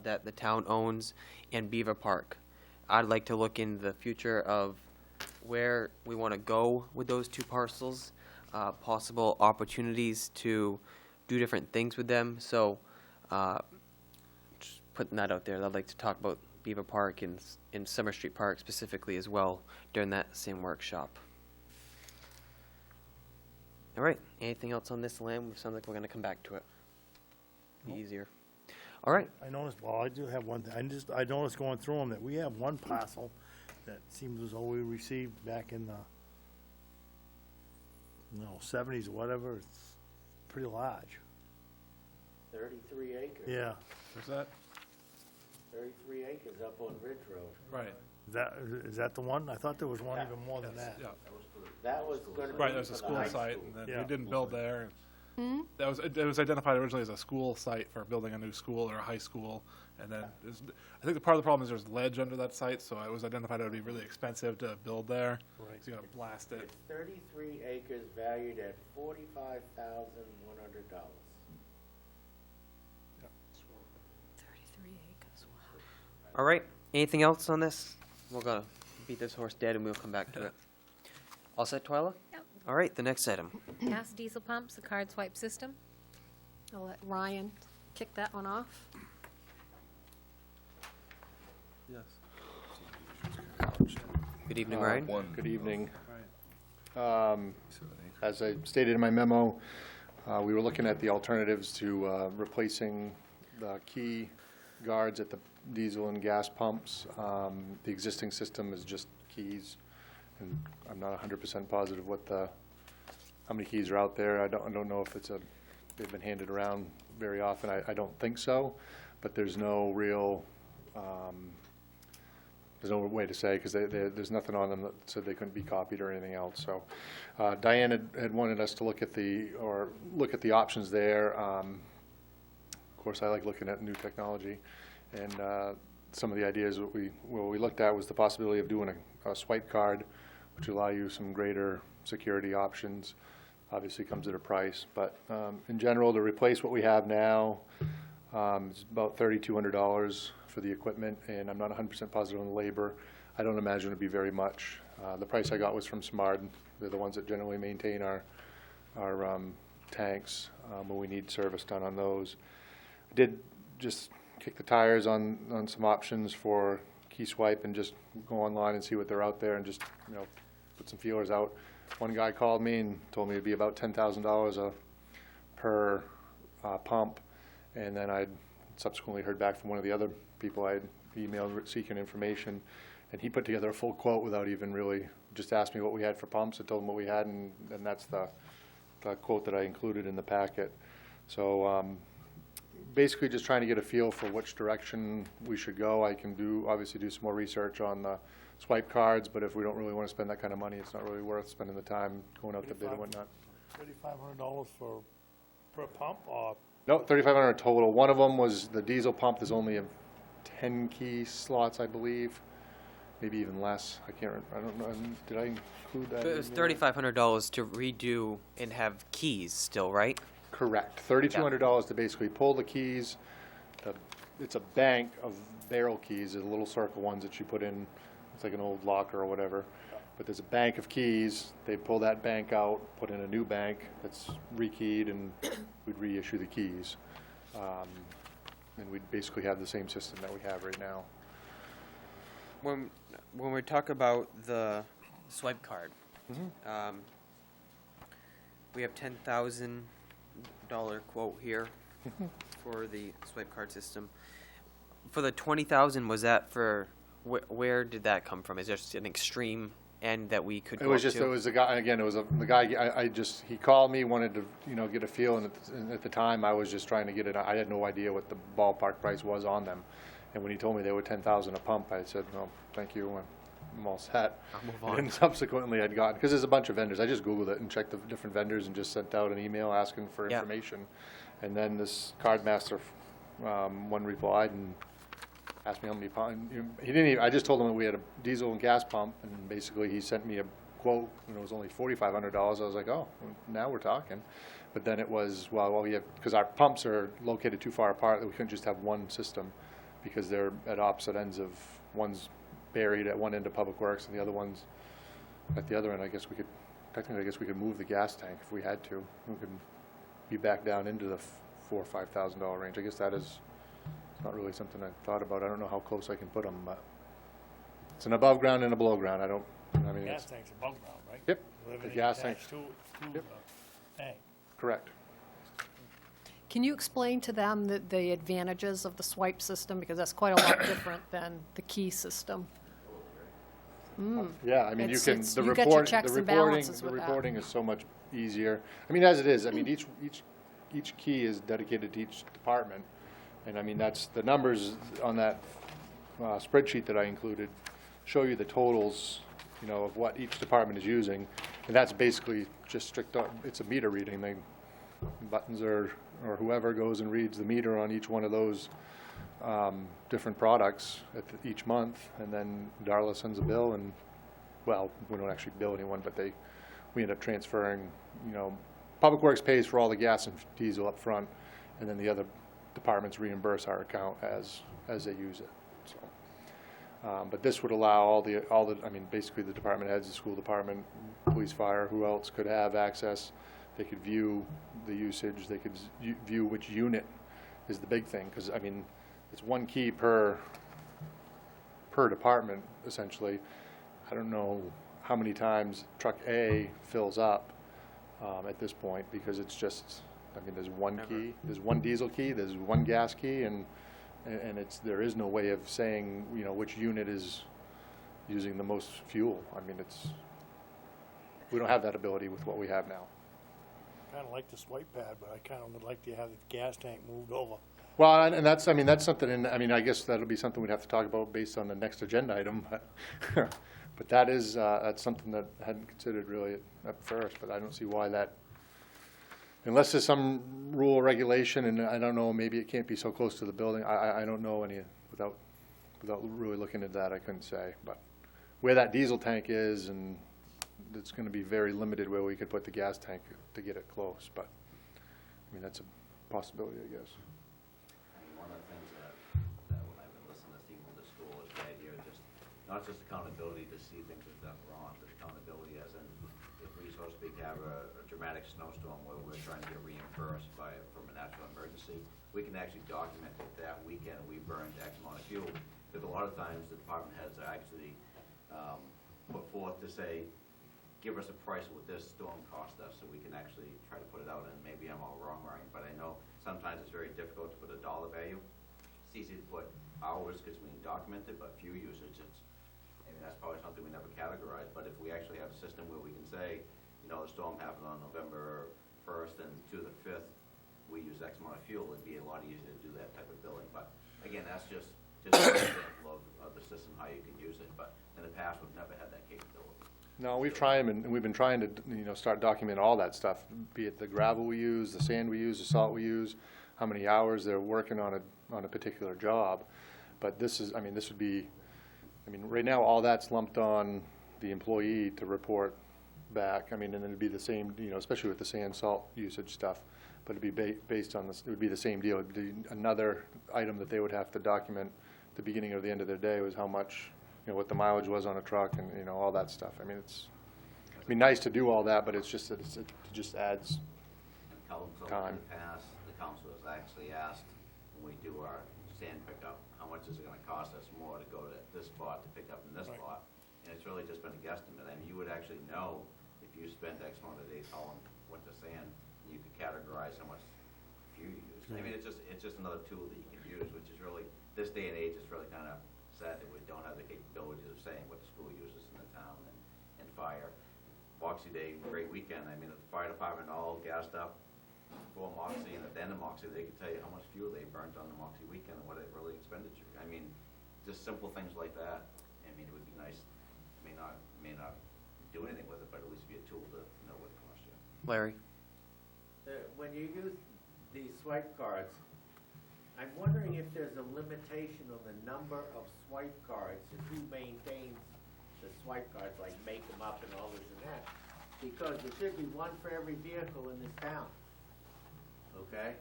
that the town owns and Beaver Park. I'd like to look in the future of where we want to go with those two parcels, possible opportunities to do different things with them. So, just putting that out there, I'd like to talk about Beaver Park and Summer Street Park specifically as well during that same workshop. All right, anything else on this land? It sounds like we're going to come back to it. Be easier. All right. I noticed, well, I do have one thing, I noticed going through them that we have one parcel that seems as though we received back in the, 70s or whatever, it's pretty large. 33 acres. Yeah, Where's that? 33 acres up on Ridge Road. Right. is that the one? I thought there was one even more than that. Yeah. That was going to be Right, there's a for the school high site, school. and then Yeah. we didn't build there. That was, it was identified originally as a school site for building a new school or a high school, and then I think the part of the problem is there's ledge under that site, so it was identified it would be really expensive to build there. Right. So you gotta blast it. It's 33 acres valued at $45,100. 33 acres, wow. All right, anything else on this? We're going to beat this horse dead and we'll come back to it. All set, Twyla? Yep. All right, the next item. Gas diesel pumps, a card swipe system. I'll let Ryan kick that one off. Yes. Good evening, Ryan. Good evening. Right. As I stated in my memo, we were looking at the alternatives to replacing the key guards at the diesel and gas pumps. The existing system is just keys, and I'm not 100% positive how many keys are out there. I don't know if they've been handed around very often. I don't think so, but there's no real, there's no way to say, because there's nothing on them that said they couldn't be copied or anything else. So Diane had wanted us to look at the options there. Of course, I like looking at new technology, and some of the ideas what we looked at was the possibility of doing a swipe card, which will allow you some greater security options. Obviously comes at a price, but in general, to replace what we have now, it's about $3,200 for the equipment, and I'm not 100% positive on the labor. I don't imagine it'd be very much. The price I got was from Smart. They're the ones that generally maintain our tanks when we need service done on those. Did just kick the tires on some options for key swipe and just go online and see what they're out there and just put some feelers out. One guy called me and told me it'd be about $10,000 per pump, and then I'd subsequently heard back from one of the other people I had emailed seeking information, and he put together a full quote without even really, just asked me what we had for pumps. I told him what we had, and that's the quote that I included in the packet. So basically just trying to get a feel for which direction we should go. I can obviously do some more research on the swipe cards, but if we don't really want to spend that kind of money, it's not really worth spending the time going out to bid and whatnot. $3,500 per pump, or? No, 3,500 total. One of them was the diesel pump. There's only 10 key slots, I believe. Maybe even less. I can't. I don't know. Did I include that? It was in there? $3,500 to redo and have keys still, right? Correct. $3,200 to basically pull the keys. It's a bank of barrel keys. There's little circle ones that you put in. It's like an old locker or whatever. But there's a bank of keys. They pull that bank out, put in a new bank that's rekeyed, and we'd reissue the keys. And we'd basically have the same system that we have right now. When we talk about the swipe card, we have $10,000 quote here for the swipe card system. For the $20,000, was that for where did that come from? Is there just an extreme end that we could? It was just, it was the guy, again, it was the guy, he called me, wanted to, get a feel, and at the time, I was just trying to get it, I had no idea what the ballpark price was on them. And when he told me they were $10,000 a pump, I said, no, thank you, I'm all set. I'll move on. And subsequently, I'd gotten, because there's a bunch of vendors, I just Googled it and checked the different vendors and just sent out an email asking for information. And then this card master, one replied and asked me how many pumps. He didn't even, I just told him that we had a diesel and gas pump, and basically he sent me a quote, and it was only $4,500. I was like, oh, now we're talking. But then it was, well, we have, because our pumps are located too far apart that we couldn't just have one system, because they're at opposite ends of, one's buried at one end of Public Works and the other one's at the other end. I guess we could move the gas tank if we had to. We could be back down into the $4,000 or $5,000 range. I guess that is not really something I thought about. I don't know how close I can put them, but it's an above ground and a below ground. Gas tank's above ground, right? Yep. Everything The gas tank. attached to Yep. the tank. Correct. Can you explain to them the advantages of the swipe system, because that's quite a lot different than the key system? Yeah, I mean, It's- you can, it's- the you get your report, checks the and reporting, balances the with that. reporting is so much easier. I mean, as it is, I mean, each key is dedicated to each department. And I mean, that's, the numbers on that spreadsheet that I included show you the totals, of what each department is using. And that's basically just strict, it's a meter reading. Buttons or whoever goes and reads the meter on each one of those different products each month, and then Darla sends a bill, and, well, we don't actually bill anyone, but we end up transferring, Public Works pays for all the gas and diesel up front, and then the other departments reimburse our account as they use it. So, but this would allow all the, I mean, basically the department heads, the school department, police, fire, who else could have access. They could view the usage. They could view which unit is the big thing, because I mean, it's one key per department essentially. I don't know how many times truck A fills up at this point, because it's just, I mean, there's one key, there's one diesel key, there's one gas key, and there is no way of saying which unit is using the most fuel. I mean, we don't have that ability with what we have now. Kind of like the swipe pad, but I kind of would like to have the gas tank moved over. Well, and that's something, I guess that'll be something we'd have to talk about based on the next agenda item. But that's something that I hadn't considered really at first, but I don't see why that, unless there's some rule or regulation, and I don't know, maybe it can't be so close to the building. I don't know any, without really looking at that, I couldn't say. But where that diesel tank is, and it's going to be very limited where we could put the gas tank to get it close. But, I mean, that's a possibility, I guess. One of the things that when I've been listening to Steve with the school is the idea of just, not just accountability to see things that are done wrong, but accountability as in, if we, so to speak, have a dramatic snowstorm where we're trying to get reimbursed from a natural emergency, we can actually document that weekend we burned X amount of fuel. Because a lot of times the department heads are actually put forth to say, give us a price of what this storm cost us, so we can actually try to put it out. And maybe I'm all wrong, Ryan, but I know sometimes it's very difficult to put a dollar value. It's easy to put hours because we document it, but few usage, I mean, that's probably something we never categorize, but if we actually have a system where we can say, you know, the storm happened on November 1st and to the 5th, we use X amount of fuel, it'd be a lot easier to do that type of billing. But again, that's just an example of the system, how you can use it, but in the past, we've never had that capability. No, we've tried, and we've been trying to, start documenting all that stuff, be it the gravel we use, the sand we use, the salt we use, how many hours they're working on a particular job. But this is, this would be, right now, all that's lumped on the employee to report back. And it'd be the same, especially with the sand, salt usage stuff. But it'd be based on this, it would be the same deal. It'd be another item that they would have to document the beginning or the end of their day was how much, what the mileage was on a truck and, all that stuff. It'd be nice to do all that, but it's just that it just adds time. In the past, the council has actually asked, when we do our sand pickup, how much is it gonna cost us more to go to this spot to pick up in this spot? And it's really just been a guesstimate. You would actually know if you spent X amount of days hauling with the sand, you could categorize how much fuel you use. It's just another tool that you can use, which is really, this day and age, it's really kind of sad that we don't have the capabilities of saying what the school uses in the town and fire. Moxie Day, great weekend. The fire department all gassed up for Moxie, and at the end of Moxie, they could tell you how much fuel they burnt on the Moxie weekend and what it really expenditure. Just simple things like that. It would be nice. May not do anything with it, but at least be a tool to know what it costs you. Larry? When you use these swipe cards, I'm wondering if there's a limitation on the number of swipe cards and who maintains the swipe cards, like make them up and all this and that. Because there should be one for every vehicle in this town. Okay?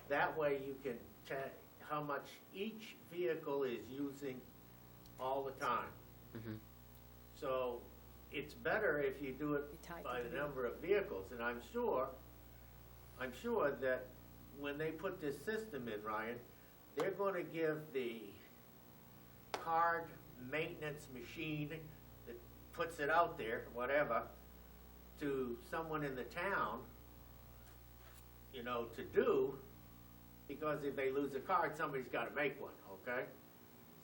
That way you can check how much each vehicle is using all the time. Mm-hmm. So it's better if you do it by the number of vehicles, and I'm sure that when they put this system in, Ryan, they're going to give the card maintenance machine that puts it out there, whatever, to someone in the town, to do, because if they lose a card, somebody's got to make one, okay?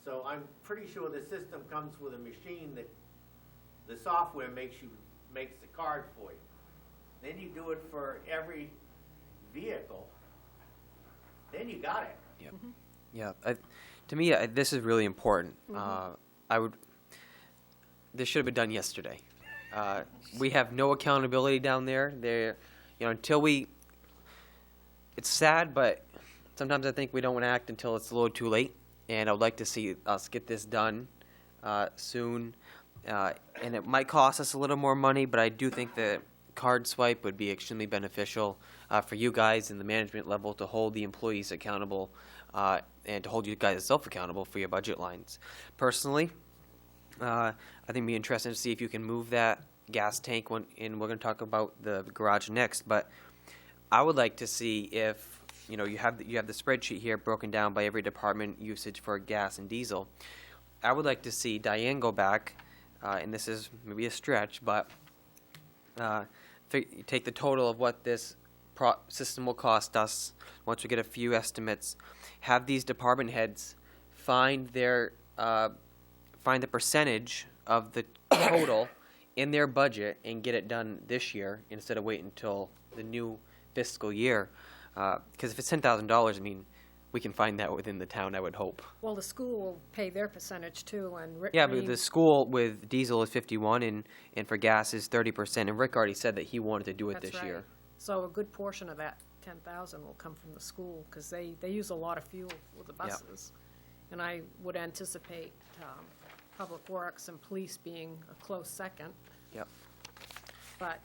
So I'm pretty sure the system comes with a machine that the software makes the card for you. Then you do it for every vehicle. Then you got it. Yep. Yeah. To me, this is really important. This should have been done yesterday. We have no accountability down there. Until it's sad, but sometimes I think we don't want to act until it's a little too late. And I would like to see us get this done soon. And it might cost us a little more money, but I do think that card swipe would be extremely beneficial for you guys in the management level to hold the employees accountable and to hold you guys self-accountable for your budget lines. Personally, I think it'd be interesting to see if you can move that gas tank, and we're going to talk about the garage next, but I would like to see if, you have the spreadsheet here broken down by every department usage for gas and diesel. I would like to see Diane go back, and this is maybe a stretch, but take the total of what this system will cost us once we get a few estimates, have these department heads find the percentage of the total in their budget and get it done this year instead of waiting until the new fiscal year. Because if it's $10,000, we can find that within the town, I would hope. Well, the school will pay their percentage too, and Rick. Yeah, but the school with diesel is 51 and for gas is 30%, and Rick already said that he wanted to do it this year. So a good portion of that 10,000 will come from the school, because they use a lot of fuel with the buses. And I would anticipate Public Works and Police being a close second. Yep. But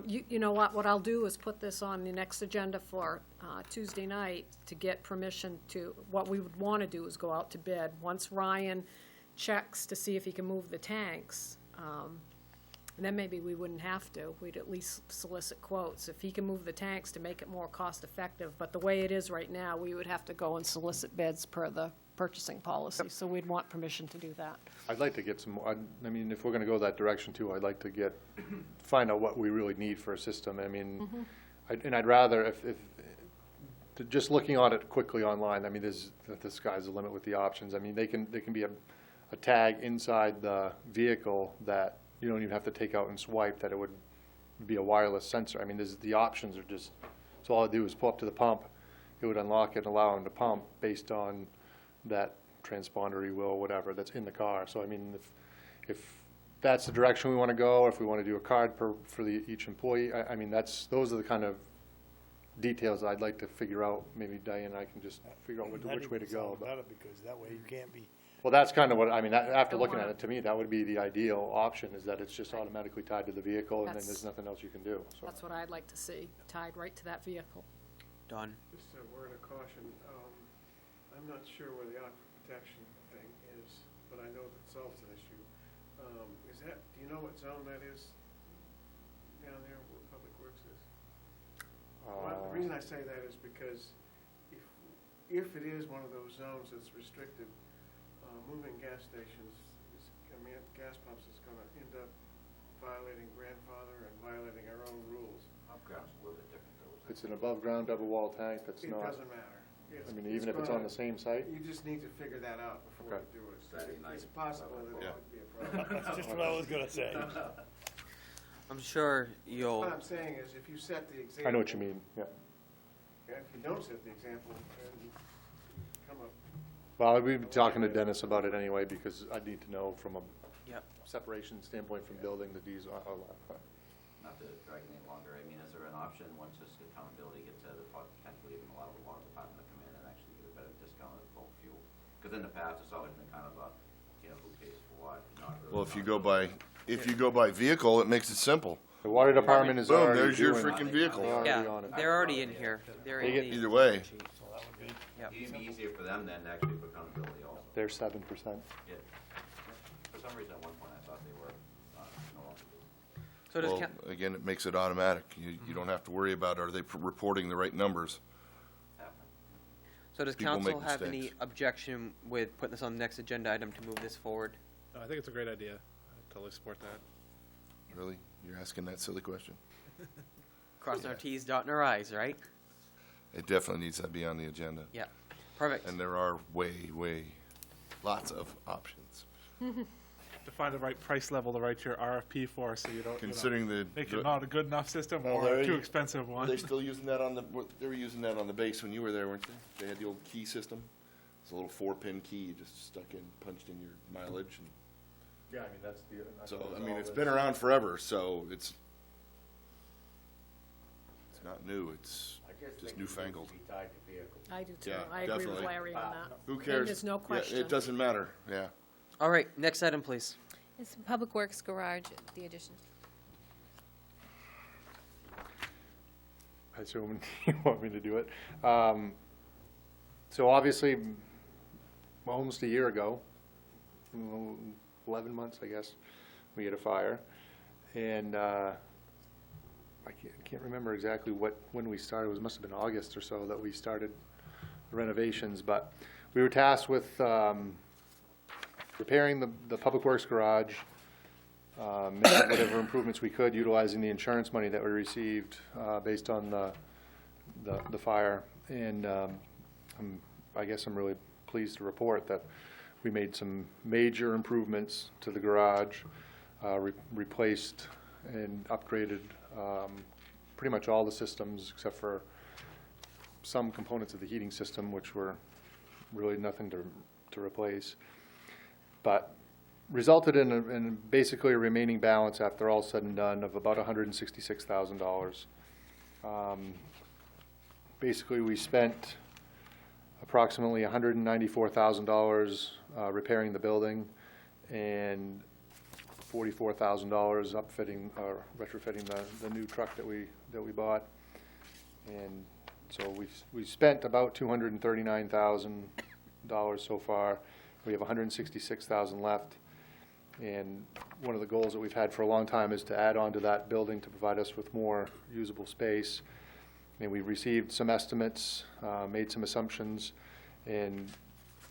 you know what I'll do is put this on the next agenda for Tuesday night to get permission to, what we would want to do is go out to bid. Once Ryan checks to see if he can move the tanks, and then maybe we wouldn't have to. We'd at least solicit quotes. If he can move the tanks to make it more cost effective, but the way it is right now, we would have to go and solicit bids per the purchasing policy, so we'd want permission to do that. I'd like to get some more, if we're going to go that direction too, I'd like to find out what we really need for a system. And I'd rather, if just looking on it quickly online, I mean, the sky's the limit with the options. I mean, they can be a tag inside the vehicle that you don't even have to take out and swipe, that it would be a wireless sensor. I mean, the options are just, so all I do is pull up to the pump, it would unlock it and allow them to pump based on that transponder, wheel, whatever, that's in the car. So I mean, if that's the direction we want to go, or if we want to do a card for each employee, I mean, those are the kind of details I'd like to figure out. Maybe Diane and I can just figure out which way to go. Better, because that way you can't be, Well, that's kind of what, I mean, after looking at it, to me, that would be the ideal option, is that it's just automatically tied to the vehicle, and then That's- there's nothing else you can do, so. That's what I'd like to see, tied right to that vehicle. Done. Just a word of caution, I'm not sure where the aquifer protection thing is, but I know that solves an issue. Do you know what zone that is down there where Public Works is? Well, the reason I say that is because if it is one of those zones that's restricted, moving gas stations, gas pumps is gonna end up violating grandfather and violating our own rules. Upground's a little bit different though. It's an above-ground double-wall tank that's It not, doesn't matter. I mean, even if it's on the same site? You just need to figure that out before Okay. you do it. Saturday night. It's possible that Yeah. it would be a problem. that's just what I was gonna say. I'm sure you'll, What I'm saying is, if you set the example. I know what you mean, yeah. If you don't set the example, then you come up. Well, we'd be talking to Dennis about it anyway, because I'd need to know from a yep. separation standpoint from building the diesel, all that. Not to drag any longer, I mean, is there an option, once this accountability gets set, if potentially even allow the water department to come in and actually get a better discount of bulk fuel? Because in the past, it's always been kind of a, who pays for what, not really. Well, if you go by vehicle, it makes it simple. The water department is Boom, already there's your doing it. freaking vehicle. They're already Yeah, on it. they're already in here. They're in the Either way. sheet. So that would be, Yep. It'd be easier for them then to actually put accountability also. They're 7%. Yeah. For some reason, at one point, I thought they were, no longer doing. So does, Well, again, it makes it automatic. You don't have to worry about, are they reporting the right numbers? so does people council make have any mistakes. objection with putting this on the next agenda item to move this forward? No, I think it's a great idea. I totally support that. Really? You're asking that silly question? Crossing our Ts, dotting our Is, right? It definitely needs to be on the agenda. Yeah. Perfect. And there are lots of options. To find the right price level to write your RFP for, so you don't, Considering make it not a good enough system Well, or there a too you- expensive Were one. they still using that they were using that on the base when you were there, weren't they? They had the old key system. It's a little 4-pin key you just stuck in, punched in your mileage. And Yeah, I mean, that's the. so, I mean, it's been around forever, so it's not new, it's just newfangled. I do too. Yeah, I agree with definitely. Larry on that. Who And cares? there's no Yeah, question. it doesn't matter, yeah. All right, next item, please. It's Public Works Garage, the addition. I assume you want me to do it. So obviously, almost a year ago, 11 months, I guess, we had a fire. And I can't remember exactly when we started. It must have been August or so that we started the renovations. But we were tasked with repairing the Public Works garage, making whatever improvements we could, utilizing the insurance money that we received based on the fire. And I guess I'm really pleased to report that we made some major improvements to the garage, replaced and upgraded pretty much all the systems except for some components of the heating system, which were really nothing to replace. But resulted in basically a remaining balance after all said and done of about $166,000. Basically, we spent approximately $194,000 repairing the building and $44,000 upfitting or retrofitting the new truck that we bought. And so we've spent about $239,000 so far. We have $166,000 left. And one of the goals that we've had for a long time is to add on to that building to provide us with more usable space. And we received some estimates, made some assumptions, and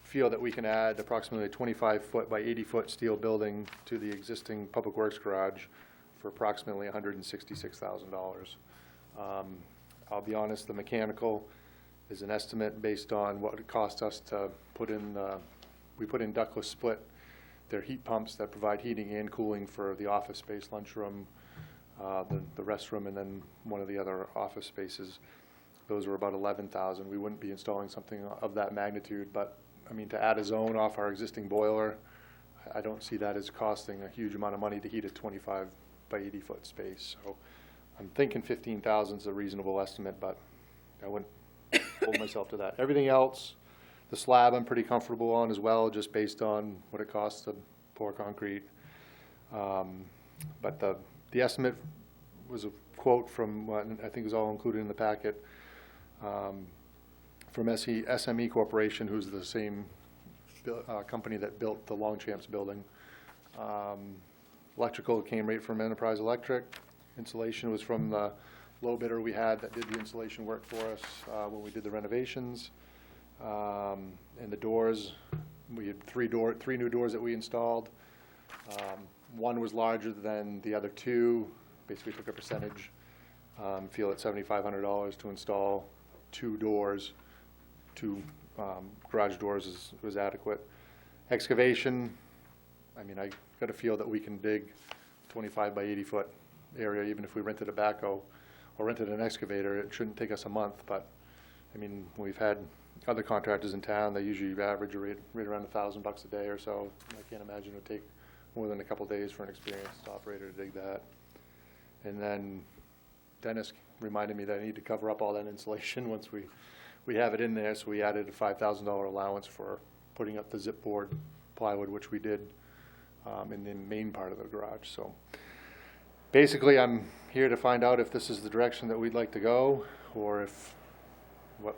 feel that we can add approximately a 25-foot by 80-foot steel building to the existing Public Works garage for approximately $166,000. I'll be honest, the mechanical is an estimate based on what it cost us to put in, we put in ductless split. They're heat pumps that provide heating and cooling for the office space, lunchroom, the restroom, and then one of the other office spaces. Those were about 11,000. We wouldn't be installing something of that magnitude, but I mean, to add a zone off our existing boiler, I don't see that as costing a huge amount of money to heat a 25 by 80 foot space. So I'm thinking 15,000 is a reasonable estimate, but I wouldn't hold myself to that. Everything else, the slab I'm pretty comfortable on as well, just based on what it costs to pour concrete. But the estimate was a quote from what I think is all included in the packet, from SME Corporation, who's the same company that built the Longchamps building. Electrical came right from Enterprise Electric. Insulation was from the low bidder we had that did the insulation work for us when we did the renovations. And the doors, we had three new doors that we installed. One was larger than the other two. Basically took a percentage. Feel at $7,500 to install 2 doors. 2 garage doors was adequate. Excavation, I mean, I got a feel that we can dig 25 by 80 foot area, even if we rented a backhoe or rented an excavator. It shouldn't take us a month, but I mean, we've had other contractors in town, they usually average right around $1,000 a day or so. I can't imagine it would take more than a couple days for an experienced operator to dig that. And then Dennis reminded me that I need to cover up all that insulation once we have it in there, so we added a $5,000 allowance for putting up the zip board plywood, which we did in the main part of the garage. So basically, I'm here to find out if this is the direction that we'd like to go, or if what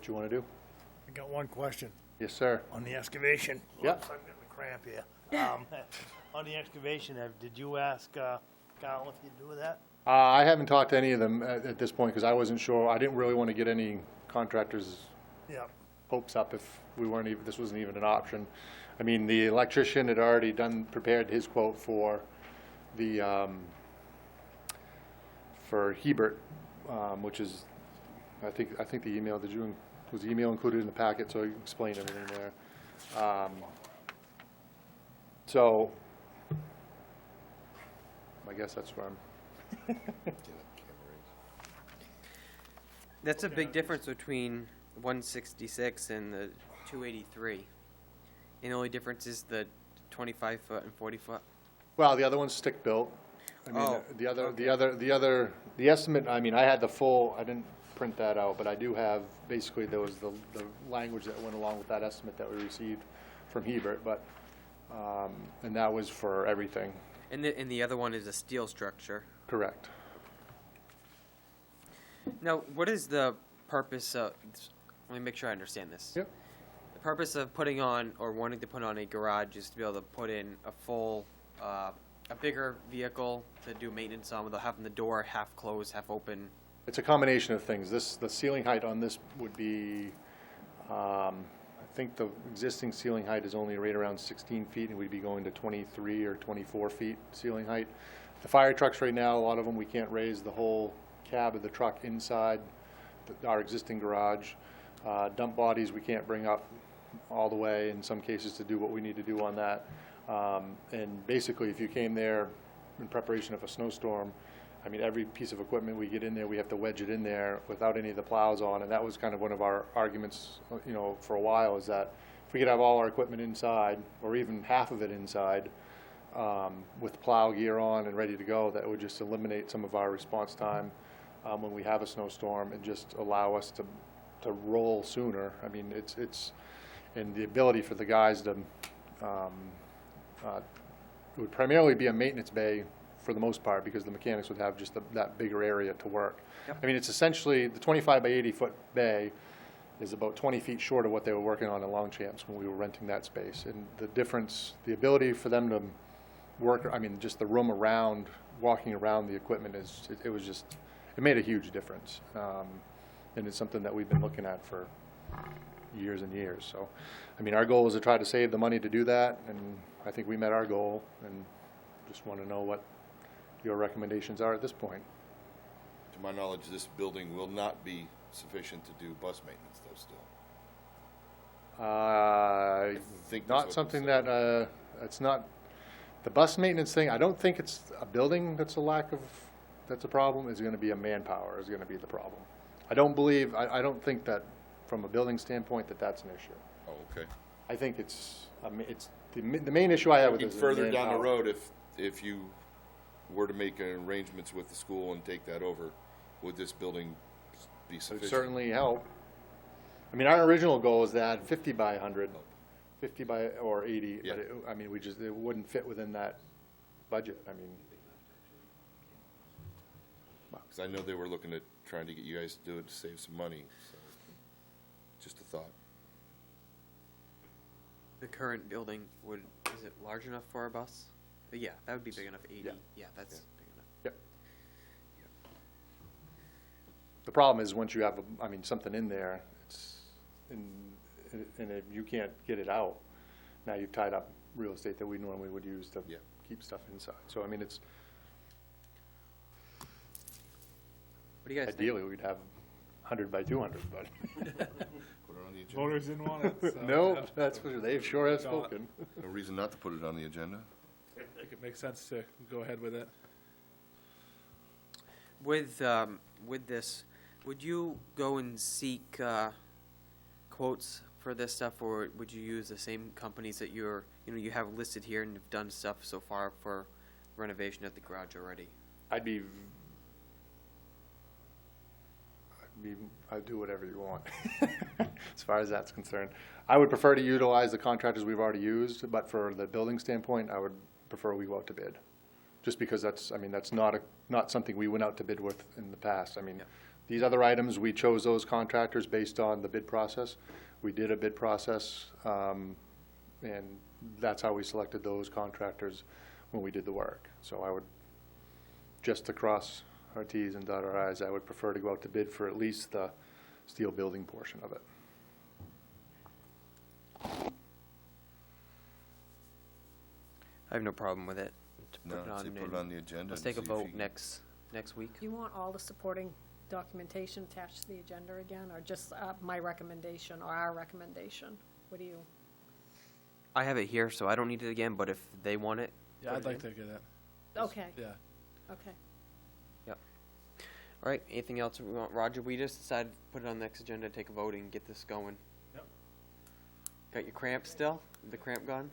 you want to do. I got one question Yes, sir. on the excavation. Yep. Oops, I'm getting a cramp here. On the excavation, did you ask Carl if you'd do that? I haven't talked to any of them at this point because I wasn't sure. I didn't really want to get any contractors' Yep. hopes up if we weren't even, this wasn't even an option. I mean, the electrician had already prepared his quote for the, for Hebert, which is, I think the email, was the email included in the packet, so I explained everything there. So, I guess that's where I'm. That's a big difference between 166 and the 283. And the only difference is the 25 foot and 40 foot. Well, the other one's stick built. I mean, Oh, the estimate, I mean, I had the full, I didn't print that out, but I do have, basically, there was the language that went along with that estimate that we received from Hebert, but, and that was for everything. And the other one is a steel structure. Correct. Now, what is the purpose of, let me make sure I understand this. Yep. The purpose of putting on, or wanting to put on a garage is to be able to put in a full, a bigger vehicle to do maintenance on without having the door half closed, half open. It's a combination of things. The ceiling height on this would be, I think the existing ceiling height is only right around 16 feet, and we'd be going to 23 or 24 feet ceiling height. The fire trucks right now, a lot of them, we can't raise the whole cab of the truck inside our existing garage. Dump bodies, we can't bring up all the way in some cases to do what we need to do on that. And basically, if you came there in preparation of a snowstorm, I mean, every piece of equipment we get in there, we have to wedge it in there without any of the plows on. And that was kind of one of our arguments, you know, for a while, is that if we could have all our equipment inside, or even half of it inside, with plow gear on and ready to go, that would just eliminate some of our response time when we have a snowstorm and just allow us to roll sooner. I mean, it's and the ability for the guys to, it would primarily be a maintenance bay for the most part, because the mechanics would have just that bigger area to work. Yep. I mean, it's essentially, the 25 by 80 foot bay is about 20 feet short of what they were working on in Longchamps when we were renting that space. And the difference, the ability for them to work, I mean, just the room around, walking around the equipment, it was just, it made a huge difference. And it's something that we've been looking at for years and years. So, I mean, our goal is to try to save the money to do that, and I think we met our goal, and just want to know what your recommendations are at this point. To my knowledge, this building will not be sufficient to do bus maintenance though still? think that's Not what something they said. that, it's not, the bus maintenance thing, I don't think it's a building that's a lack of, that's a problem, it's gonna be a manpower is gonna be the problem. I don't think that, from a building standpoint, that that's an issue. Oh, okay. I think it's the main issue I have with Looking this is further down the manpower. road, if you were to make arrangements with the school and take that over, would this building be It would sufficient? certainly help. I mean, our original goal is to add 50 by 100, 50 by, or 80, Yeah. but it wouldn't fit within that budget, I mean. Because I know they were looking at trying to get you guys to do it to save some money, so, just a thought. The current building is it large enough for a bus? Yeah, that would be big enough, 80. Yeah, that's Yeah. big enough. Yep. The problem is, once you have, something in there, and if you can't get it out, now you've tied up real estate that we normally would use to Yeah. keep stuff inside. So, it's, What do you guys think? ideally, we'd have 100 by 200, but. Put it on the agenda. Voters didn't want it, so. No, yeah. that's for sure, they sure have Got it. spoken. No reason not to put it on the agenda. I think it makes sense to go ahead with it. With this, would you go and seek quotes for this stuff, or would you use the same companies that you have listed here and have done stuff so far for renovation at the garage already? I'd do whatever you want, as far as that's concerned. I would prefer to utilize the contractors we've already used, but for the building standpoint, I would prefer we go out to bid. Just because that's not something we went out to bid with in the past. These other items, we chose those contractors based on the bid process. We did a bid process, and that's how we selected those contractors when we did the work. So I would, just to cross our Ts and dot our Is, I would prefer to go out to bid for at least the steel building portion of it. I have no problem with it. To No, put it on, say put it and on the agenda. let's and take a see if vote you can- next week. Do you want all the supporting documentation attached to the agenda again, or just my recommendation or our recommendation? What do you? I have it here, so I don't need it again, but if they want it. Yeah, put I'd it like in. to get that. Okay, Yeah. okay. All right, anything else we want? Roger, we just decided to put it on the next agenda, take a vote and get this going. Yep. Got your cramp still? The cramp gone?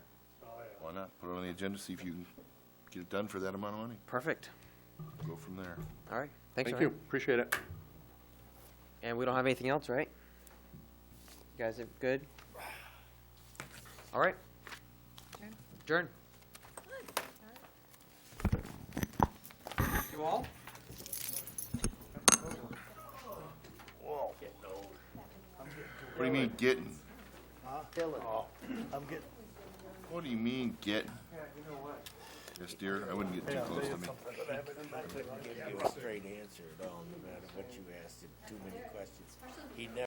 Why not? Put it on the agenda, see if you can get it done for that amount of money. Perfect. Go from there. All right, thanks. Thank Ryan. you, appreciate it. And we don't have anything else, right? You guys are good? All right. Adjourn. You all? What do you mean, getting? Oh, I'm getting. What do you mean, getting? Yes, dear, I wouldn't get too close to me. Give you a straight answer at all, no matter what you asked him, too many questions. He never